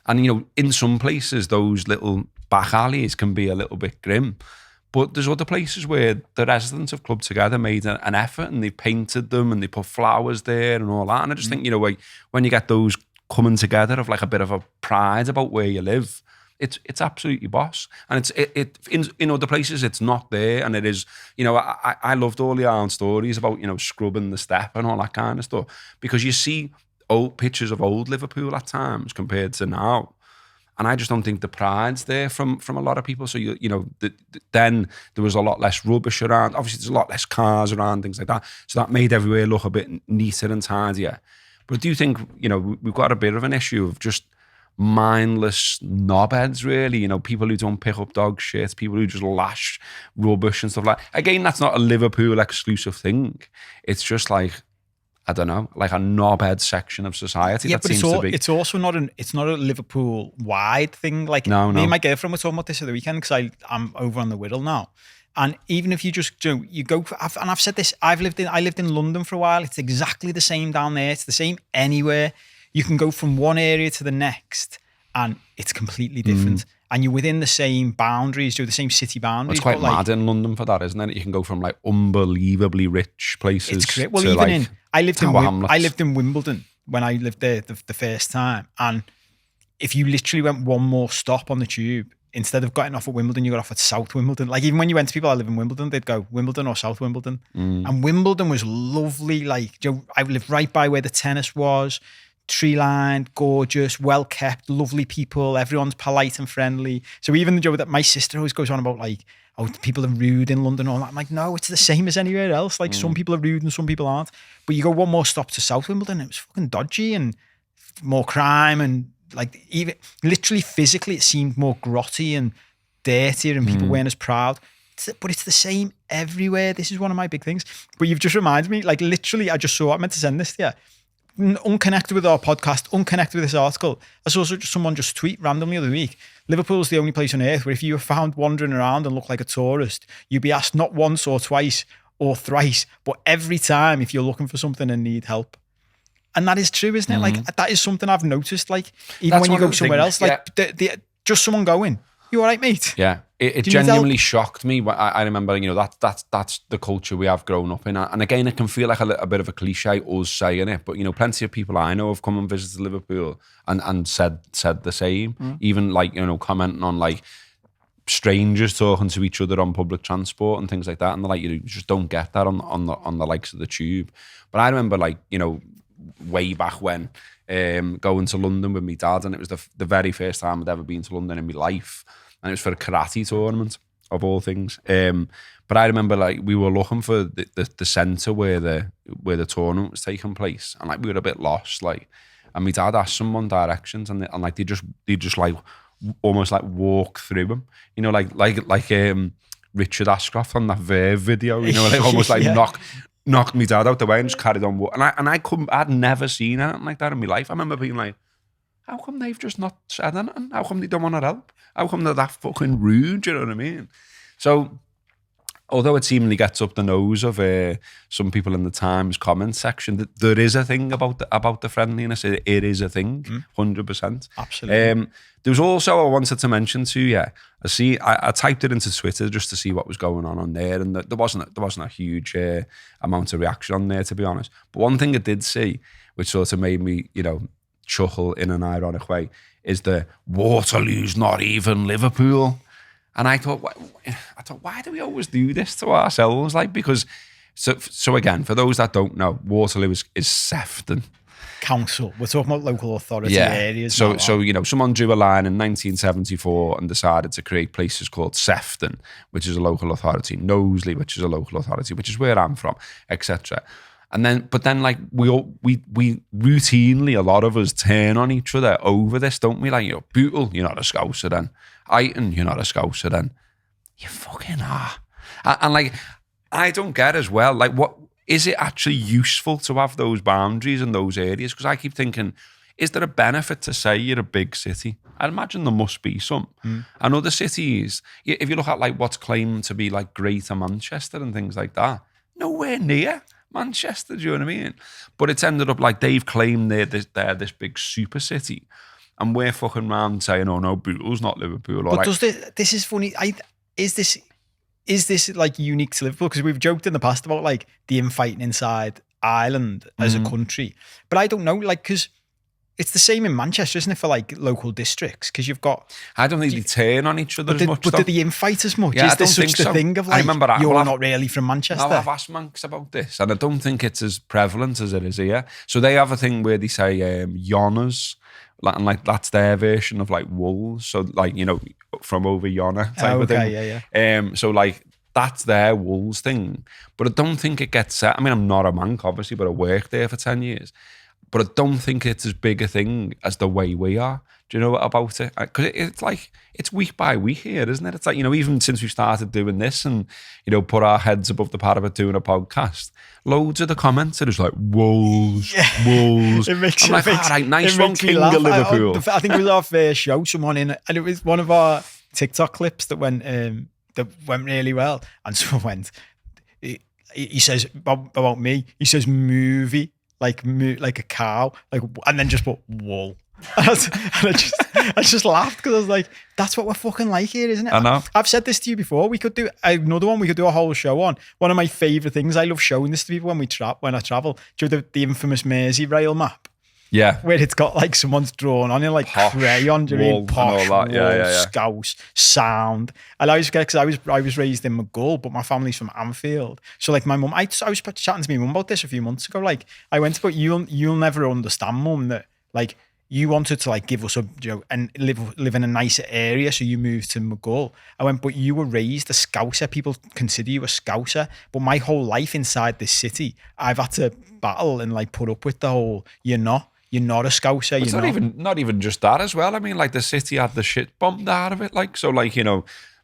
And, you know, in some places those little back alleys can be a little bit grim. But there's other places where the residents have clubbed together, made an effort, and they painted them and they put flowers there and all that. And I just think, you know, like, when you get those coming together of like a bit of a pride about where you live, it's absolutely boss. And in other places it's not there, and it is, you know, I loved all the old stories about, you know, scrubbing the step and all that kind of stuff, because you see old pictures of old Liverpool at times compared to now. And I just don't think the pride's there from a lot of people. So, you know, then there was a lot less rubbish around. Obviously, there's a lot less cars around, things like that. So that made everywhere look a bit neater and tidier. But I do think, you know, we've got a bit of an issue of just mindless knobheads, really. You know, people who don't pick up dog shit, people who just lash rubbish and stuff like that. Again, that's not a Liverpool exclusive thing. It's just like, I don't know, like a knobhead section of society. Yeah, that but seems to be. It's also not a Liverpool wide thing. Like, me and my girlfriend were talking about this at the weekend, because I'm over on the Riddle now. And even if you just you go, and I've said this, I lived in London for a while. It's exactly the same down there. It's the same anywhere. You can go from one area to the next, and it's completely different. And you're within the same boundaries, the same city boundaries. Well, it's quite mad in London for that, isn't it? You can go from like unbelievably rich places. It's great. Well, to even like I lived in Wimbledon when I lived there the first time, and if you literally went one more stop on the tube, instead of getting off at Wimbledon, you got off at South Wimbledon. Like, even when you went to people that live in Wimbledon, they'd go Wimbledon or South Wimbledon. And Wimbledon was lovely. Like, you know, I lived right by where the tennis was. Tree lined, gorgeous, well kept, lovely people. Everyone's polite and friendly. So even that my sister always goes on about, like, oh, people are rude in London and all that. I'm like, no, it's the same as anywhere else. Like, some people are rude and some people aren't. But you go one more stop to South Wimbledon, it was fucking dodgy and more crime, and like, even literally physically it seemed more grotty and dirtier, and people weren't as proud. But it's the same everywhere. This is one of my big things. But you've just reminded me, like, literally, I meant to send this to you. Unconnected with our podcast, unconnected with this article. I saw someone just tweet randomly the other week. Liverpool's the only place on earth where if you were found wandering around and look like a tourist, you'd be asked not once or twice or thrice, but every time if you're looking for something and need help. And that is true, isn't it? Like, that is something I've noticed. Like, even when you go somewhere else, like, just someone going, "You all right, mate?" Yeah, it genuinely shocked me. I remember, you know, that's the culture we have grown up in. And again, it can feel like a bit of a cliche, us saying it, but, you know, plenty of people I know have come and visited Liverpool and said the same. Even, like, you know, commenting on, like, strangers talking to each other on public transport and things like that. And they're like, you just don't get that on the likes of the tube. But I remember, like, you know, way back when, going to London with my dad, and it was the very first time I'd ever been to London in my life. And it was for a karate tournament, of all things. But I remember, like, we were looking for the centre where the tournament was taking place, and like, we were a bit lost, like, and my dad asked someone directions, and like, they just like almost like walk through them, you know, like Richard Ashcroft on that Verve video, you know, like almost like knocked my dad out the way and just carried on walking. And I'd never seen anything like that in my life. I remember being like, how come they've just not said anything? How come they don't want to help? How come they're that fucking rude? You know what I mean? So, although it seemingly gets up the nose of some people in the Times comment section, there is a thing about the friendliness. It is a thing, 100%. Absolutely. There was also, I wanted to mention to you, I typed it into Twitter just to see what was going on there, and there wasn't a huge amount of reaction on there, to be honest. But one thing I did see, which sort of made me, you know, chuckle in an ironic way, is the Waterloo's not even Liverpool. And I thought, why do we always do this to ourselves? Like, because, so again, for those that don't know, Waterloo is Sefton. council. We're talking about local authority areas. So someone drew a line in 1974 and decided to create places called Sefton, which is a local authority, Knowsley, which is a local authority, which is where I'm from, etc. But then like we routinely, a lot of us turn on each other over this, don't we? Like, Bootle, you're not a Scouser then. Iton, you're not a Scouser then. You fucking are. And like, I don't get as well, like, what is it actually useful to have those boundaries in those areas? Because I keep thinking, is there a benefit to say you're a big city? I imagine there must be some. And other cities, if you look at like what's claimed to be like Greater Manchester and things like that, nowhere near Manchester, do you know what I mean? But it's ended up like they've claimed they're this big super city, and we're fucking round saying, oh no, Bootle's not Liverpool. But like, this is funny. Is this like unique to Liverpool? Because we've joked in the past about like the infighting inside Ireland as a country, but I don't know, like, because it's the same in Manchester, isn't it, for like local districts? Because you've got, I don't think they turn on each other as much. But do they infight as much? Yeah, is there such the thing of like, I remember you're not really from Manchester? I've asked Manx about this, and I don't think it's as prevalent as it is here. So they have a thing where they say yonners, and like that's their version of like wolves. So like, from over yonder type of thing. Yeah. So like that's their wolves thing. But I don't think it gets set. I mean, I'm not a Manx, obviously, but I worked there for 10 years. But I don't think it's as big a thing as the way we are. Do you know about it? Because it's like, it's week by week here, isn't it? It's like, even since we started doing this and, put our heads above the parapet doing a podcast, loads of the comments are just like, wolves. It makes, I'm like, all right, nice one, King of Liverpool. I think it was our first show, someone in, and it was one of our TikTok clips that went really well. And someone went, he says about me, he says movie, like a cow, like, and then just put wool. And I just laughed because I was like, that's what we're fucking like here, isn't it? I know. I've said this to you before. We could do another one. We could do a whole show on. One of my favourite things, I love showing this to people when I travel. Do you know the infamous Mersey rail map? Yeah. Where it's got like someone's drawn on it, like posh, crayon, do you mean? Posh, all that. Yeah. Scouse, sound. And I always get, because I was raised in McGull, but my family's from Anfield. So like my mum, I was chatting to my mum about this a few months ago. Like I went, but you'll never understand, mum, that like you wanted to like give us a, and live in a nicer area, so you moved to McGull. I went, but you were raised a Scouser. People consider you a Scouser. But my whole life inside this city, I've had to battle and like put up with the whole, you're not a Scouser. It's not even just that as well. I mean, like the city had the shit bombed out of it. Like, so like,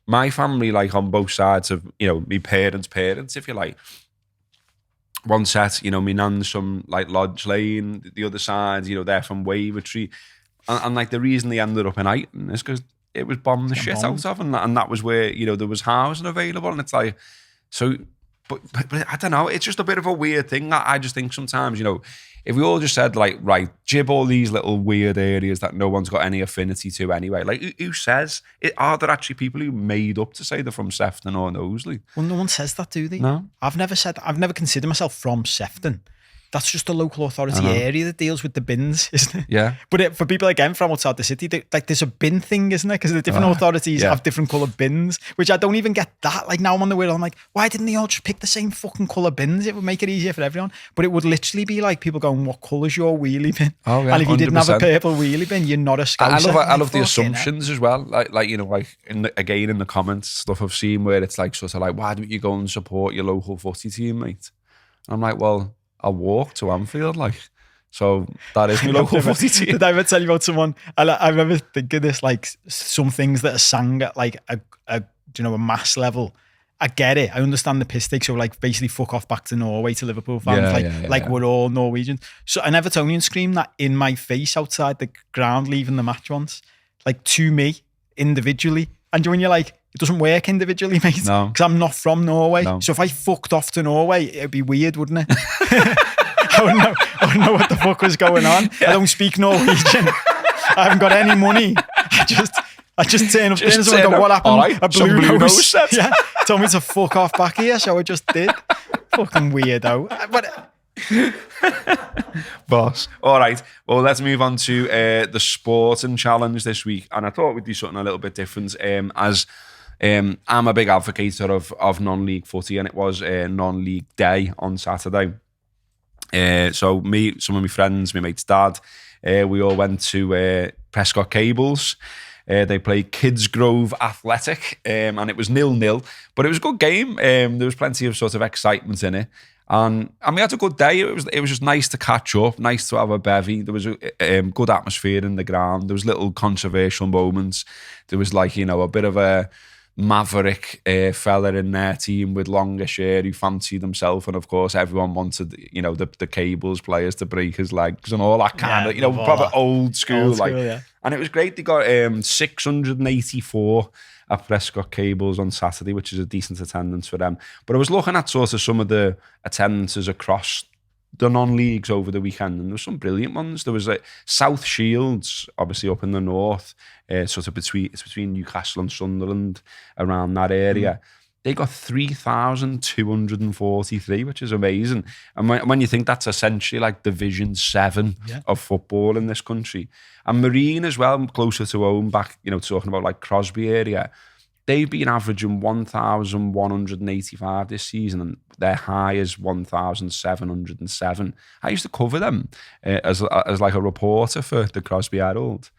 my family, like on both sides of, my parents, if you like, one set, my nan's from like Lodge Lane, the other side, they're from Wavertree. And like the reason they ended up in Iton is because it was bombed the shit out of, and that was where, there was housing available. And it's like, so, but I don't know, it's just a bit of a weird thing. I just think sometimes, if we all just said like, right, jib all these little weird areas that no one's got any affinity to anyway, like who says? Are there actually people who made up to say they're from Sefton or Knowsley? Well, no one says that, do they? No. I've never considered myself from Sefton. That's just a local authority area that deals with the bins, isn't it? Yeah. But from people again from outside the city, there's a bin thing, isn't it? Because the different authorities have different colour bins, which I don't even get that. Like now I'm on the wheel, I'm like, why didn't they all just pick the same fucking colour bins? It would make it easier for everyone. But it would literally be like people going, what colour's your wheelie bin? Oh yeah, and if you 100%. didn't have a purple wheelie bin, you're not a Scouser. I love the assumptions as well. Like in the comments stuff I've seen where it's like sort of like, why don't you go and support your local footy team, mate? And I'm like, well, I'll walk to Anfield, like, so that is my local footy team. Did I ever tell you about someone? I remember thinking this, like some things that are sang at like a mass level. I get it. I understand the piss take. So like basically fuck off back to Norway to Liverpool fans. We're all Norwegian. So an Evertonian screamed that in my face outside the ground leaving the match once, like to me individually. And when you're like, it doesn't work individually, mate. No. Because I'm not from Norway. No. So if I fucked off to Norway, it'd be weird, wouldn't it? I wouldn't know what the fuck was going on. Yeah. I don't speak Norwegian. I haven't got any money. I just turn up there and someone go, what happened? Right, a blue nose. Yeah. Told me to fuck off back here, so I just did. Fucking weirdo. But boss. All right. Well, let's move on to the sporting challenge this week. And I thought we'd do something a little bit different as I'm a big advocate of non-league footy, and it was a non-league day on Saturday. So some of my friends, my mate's dad, we all went to Prescott Cables. They played Kids Grove Athletic, and it was 0-0, but it was a good game. There was plenty of sort of excitement in it. And we had a good day. It was just nice to catch up, nice to have a bevy. There was a good atmosphere in the ground. There was little controversial moments. There was like, a bit of a maverick fella in their team with longish hair who fancied himself, and of course everyone wanted the Cables players to break his legs and all that kind of proper old school yeah. And it was great. They got 684 at Prescott Cables on Saturday, which is a decent attendance for them. But I was looking at sort of some of the attendances across the non-leagues over the weekend, and there were some brilliant ones. There was like South Shields, obviously up in the north, sort of between Newcastle and Sunderland, around that area. They got 3,243, which is amazing. And when you think that's essentially like Division 7 of football in this country. And Marine as well, closer to home, back, talking about like Crosby area, they've been averaging 1,185 this season, and their high is 1,707. I used to cover them as like a reporter for the Crosby Herald.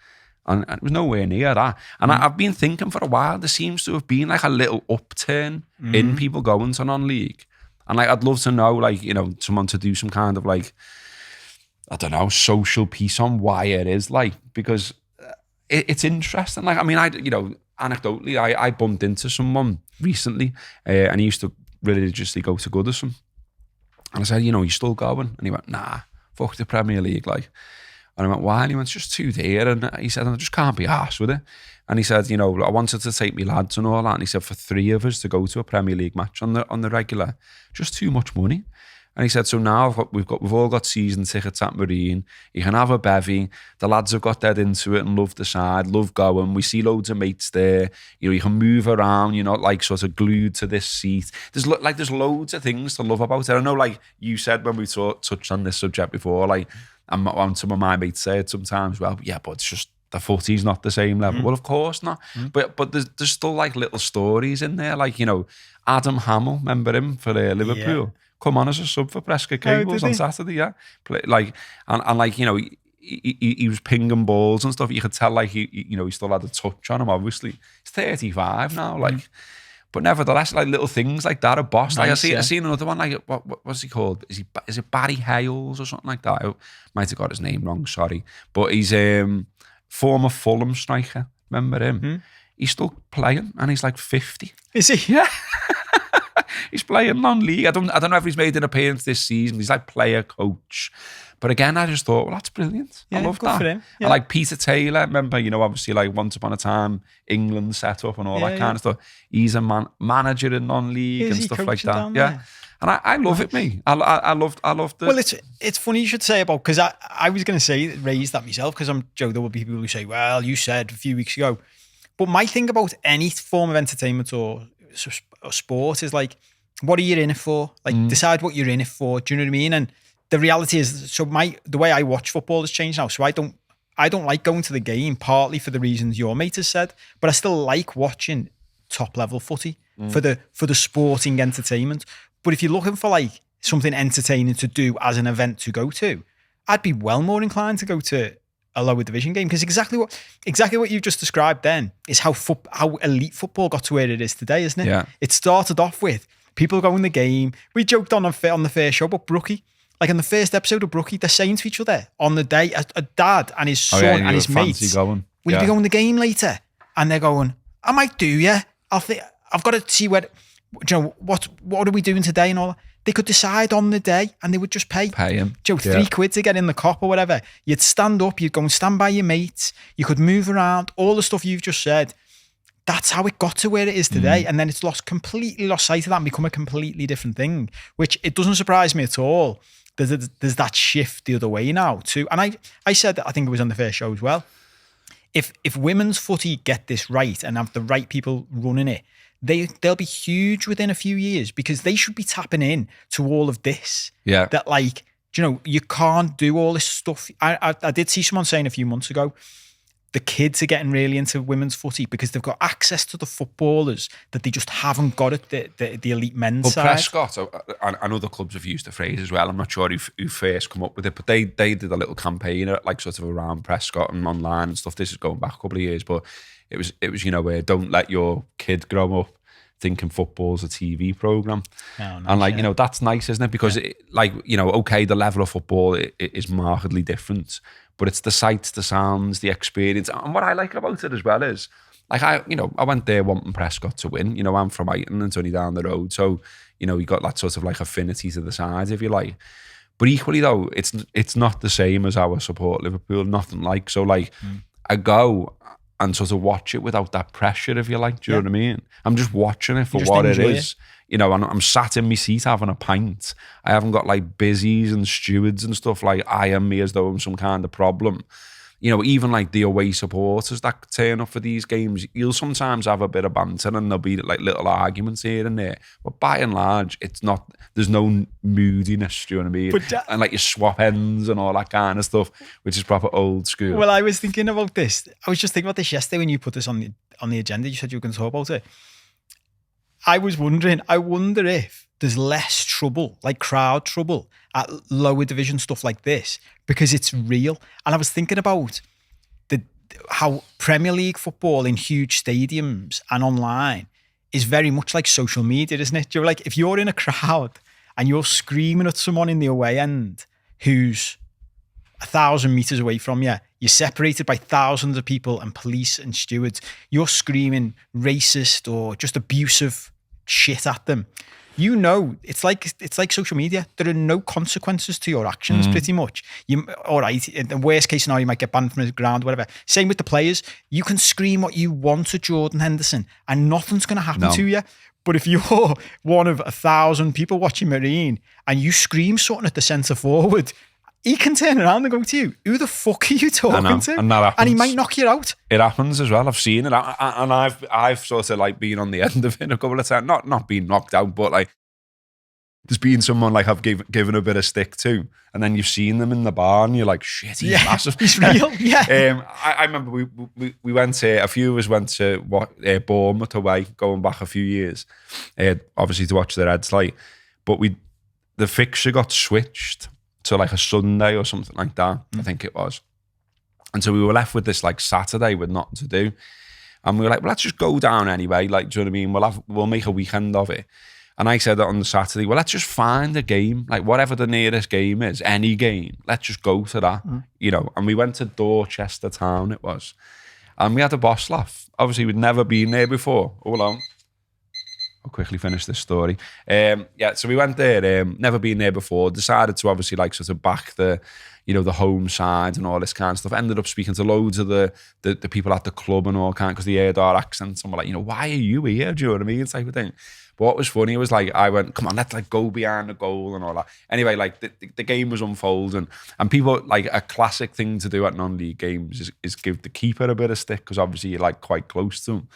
And it was nowhere near that. And I've been thinking for a while, there seems to have been like a little upturn in people going to non-league. And like, I'd love to know, like, someone to do some kind of like, I don't know, social piece on why it is, like, because it's interesting. Like, I mean, anecdotally, I bumped into someone recently and he used to religiously go to Goodison. And I said, you still going? And he went, nah, fuck the Premier League, like. And I went, why? And he went, it's just too dear. And he said, I just can't be arsed with it. And he said, I wanted to take me lads and all that. And he said, for 3 of us to go to a Premier League match on the regular, just too much money. And he said, so now we've all got season tickets at Marine. You can have a bevy. The lads have got dead into it and love the side, love going. We see loads of mates there. You can move around. You're not like sort of glued to this seat. There's loads of things to love about it. I know, like you said when we touched on this subject before, like, and some of my mates say it sometimes, well, yeah, but it's just the footie's not the same level. Well, of course not. But there's still like little stories in there. Like, Adam Hamill, remember him for Liverpool? Yeah. Come on as a sub for Prescott Cables on Saturday, yeah. He was pinging balls and stuff. You could tell, like, he still had a touch on him, obviously. He's 35 now, like. But nevertheless, like little things like that are boss. Nice, like I seen another one, like what's he called? Is it Barry Hales or something like that? I might have got his name wrong, sorry. But he's former Fulham striker. Remember him? He's still playing and he's like 50. Is he? Yeah. He's playing non-league. I don't know if he's made an appearance this season. He's like player coach. But again, I just thought, well, that's brilliant. Yeah, I love that. For him. Yeah. And like Peter Taylor, remember, obviously like once upon a time, England set up and all that kind of stuff. He's a manager in non-league and stuff like that. Yeah. And I love it, me. I love the... Well, it's funny you should say about, because I was going to raise that myself, because Joe, there will be people who say, well, you said a few weeks ago. But my thing about any form of entertainment or sport is like, what are you in it for? Like, decide what you're in it for. Do you know what I mean? And the reality is, so the way I watch football has changed now. So I don't like going to the game, partly for the reasons your mate has said, but I still like watching top level footy for the sporting entertainment. But if you're looking for like something entertaining to do as an event to go to, I'd be well more inclined to go to a lower division game, because exactly what you've just described then is how elite football got to where it is today, isn't it? Yeah. It started off with people going the game. We joked on the first show about Brookie. Like in the first episode of Brookie, they're saying to each other on the day, a dad and his son and his mates, will you be going the game later? And they're going, I might do, yeah. I've got to see what are we doing today and all that. They could decide on the day and they would just pay him. Joe, £3 to get in the cop or whatever. You'd stand up, you'd go and stand by your mates, you could move around, all the stuff you've just said. That's how it got to where it is today. And then it's completely lost sight of that and become a completely different thing, which it doesn't surprise me at all. There's that shift the other way now too. And I said that, I think it was on the first show as well. If women's footy get this right and have the right people running it, they'll be huge within a few years, because they should be tapping in to all of this. Yeah. That like, you can't do all this stuff. I did see someone saying a few months ago, the kids are getting really into women's footy because they've got access to the footballers that they just haven't got at the elite men's side. Prescott, and other clubs have used the phrase as well. I'm not sure who first come up with it, but they did a little campaign like sort of around Prescott and online and stuff. This is going back a couple of years, but it was don't let your kid grow up thinking football's a TV programme. Oh, nice, and that's nice, isn't it? Because okay, the level of football is markedly different, but it's the sights, the sounds, the experience. And what I like about it as well is, I went there wanting Prescott to win. I'm from Ayton and it's only down the road. So, you got that sort of affinity to the side, if you like. But equally though, it's not the same as our support Liverpool, nothing like. So I go and sort of watch it without that pressure, if you like. Do you know what I mean? I'm just watching it for what it is. And I'm sat in my seat having a pint. I haven't got busies and stewards and stuff eyeing me as though I'm some kind of problem. Even the away supporters that turn up for these games, you'll sometimes have a bit of banter and there'll be little arguments here and there. But by and large, there's no moodiness, do you know what I mean? And you swap ends and all that kind of stuff, which is proper old school. Well, I was thinking about this. I was just thinking about this yesterday when you put this on the agenda. You said you were going to talk about it. I was wondering, I wonder if there's less trouble, crowd trouble at lower division stuff like this, because it's real. And I was thinking about how Premier League football in huge stadiums and online is very much like social media, isn't it? You're if you're in a crowd and you're screaming at someone in the away end who's 1,000 meters away from you, you're separated by thousands of people and police and stewards, you're screaming racist or just abusive shit at them. It's like social media. There are no consequences to your actions, pretty much. All right, in the worst case scenario, you might get banned from the ground, whatever. Same with the players. You can scream what you want to Jordan Henderson and nothing's going to happen to you. But if you're one of 1,000 people watching Margarine and you scream something at the centre forward, he can turn around and go to you, who the fuck are you talking to? And that happens. And he might knock you out. It happens as well. I've seen it. And I've sort of been on the end of it a couple of times. Not being knocked out, but there's been someone I've given a bit of stick to. And then you've seen them in the bar and you're like, shit, he's massive. He's real, yeah. I remember we went a few of us went to Bournemouth away, going back a few years, obviously to watch the Reds. But the fixture got switched to a Sunday or something like that, I think it was. And so we were left with this Saturday with nothing to do. And we were like, well, let's just go down anyway. Do you know what I mean? We'll make a weekend of it. And I said that on the Saturday, well, let's just find a game, whatever the nearest game is, any game, let's just go to that, And we went to Dorchester Town, it was. And we had a boss laugh. Obviously, we'd never been there before. Hold on. I'll quickly finish this story. So we went there, never been there before, decided to obviously sort of back the home side and all this kind of stuff. Ended up speaking to loads of the people at the club and all kind, because they heard our accents and were like, why are you here? Do you know what I mean? Type of thing. But what was funny was I went, come on, let's go behind the goal and all that. Anyway, the game was unfolding, and people, a classic thing to do at non-league games is give the keeper a bit of stick, because obviously you're quite close to him.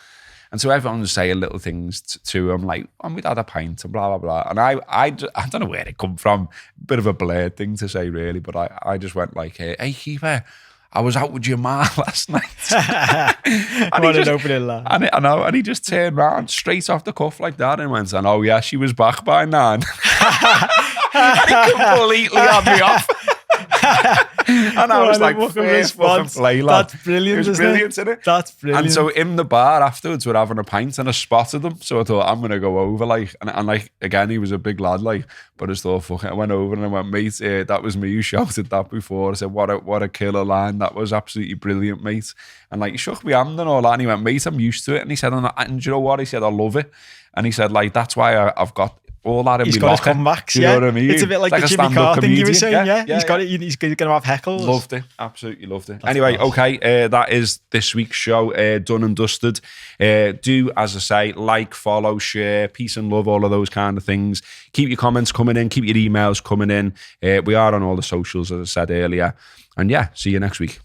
And so everyone was saying little things to him, we'd had a pint and blah, blah, blah. And I don't know where it come from. Bit of a Blair thing to say, really. But I just went hey, keeper, I was out with your ma last night. What an opening laugh. And he just turned round straight off the cuff like that and went, oh yeah, she was back by 9. And he completely had me off. And I was first fucking play, lad. That's brilliant, it was brilliant, isn't it? That's brilliant. And so in the bar afterwards, we're having a pint and I spotted them. So I thought, I'm going to go over, and again, he was a big lad, but I thought, fuck it. I went over and I went, mate, that was me who shouted that before. I said, what a killer line. That was absolutely brilliant, mate. And he shook my hand and all that. And he went, mate, I'm used to it. And he said, and you know what? He said, I love it. And he said, that's why I've got all that in he's my got locker. his comebacks, you know what I mean? It's a bit like the Jimmy Carr thing you were saying, He's got it. He's going to have heckles. Loved it. Absolutely loved it. Anyway, okay, that is this week's show, done and dusted. Do, as I say, follow, share, peace and love, all of those kind of things. Keep your comments coming in. Keep your emails coming in. We are on all the socials, as I said earlier. And yeah, see you next week.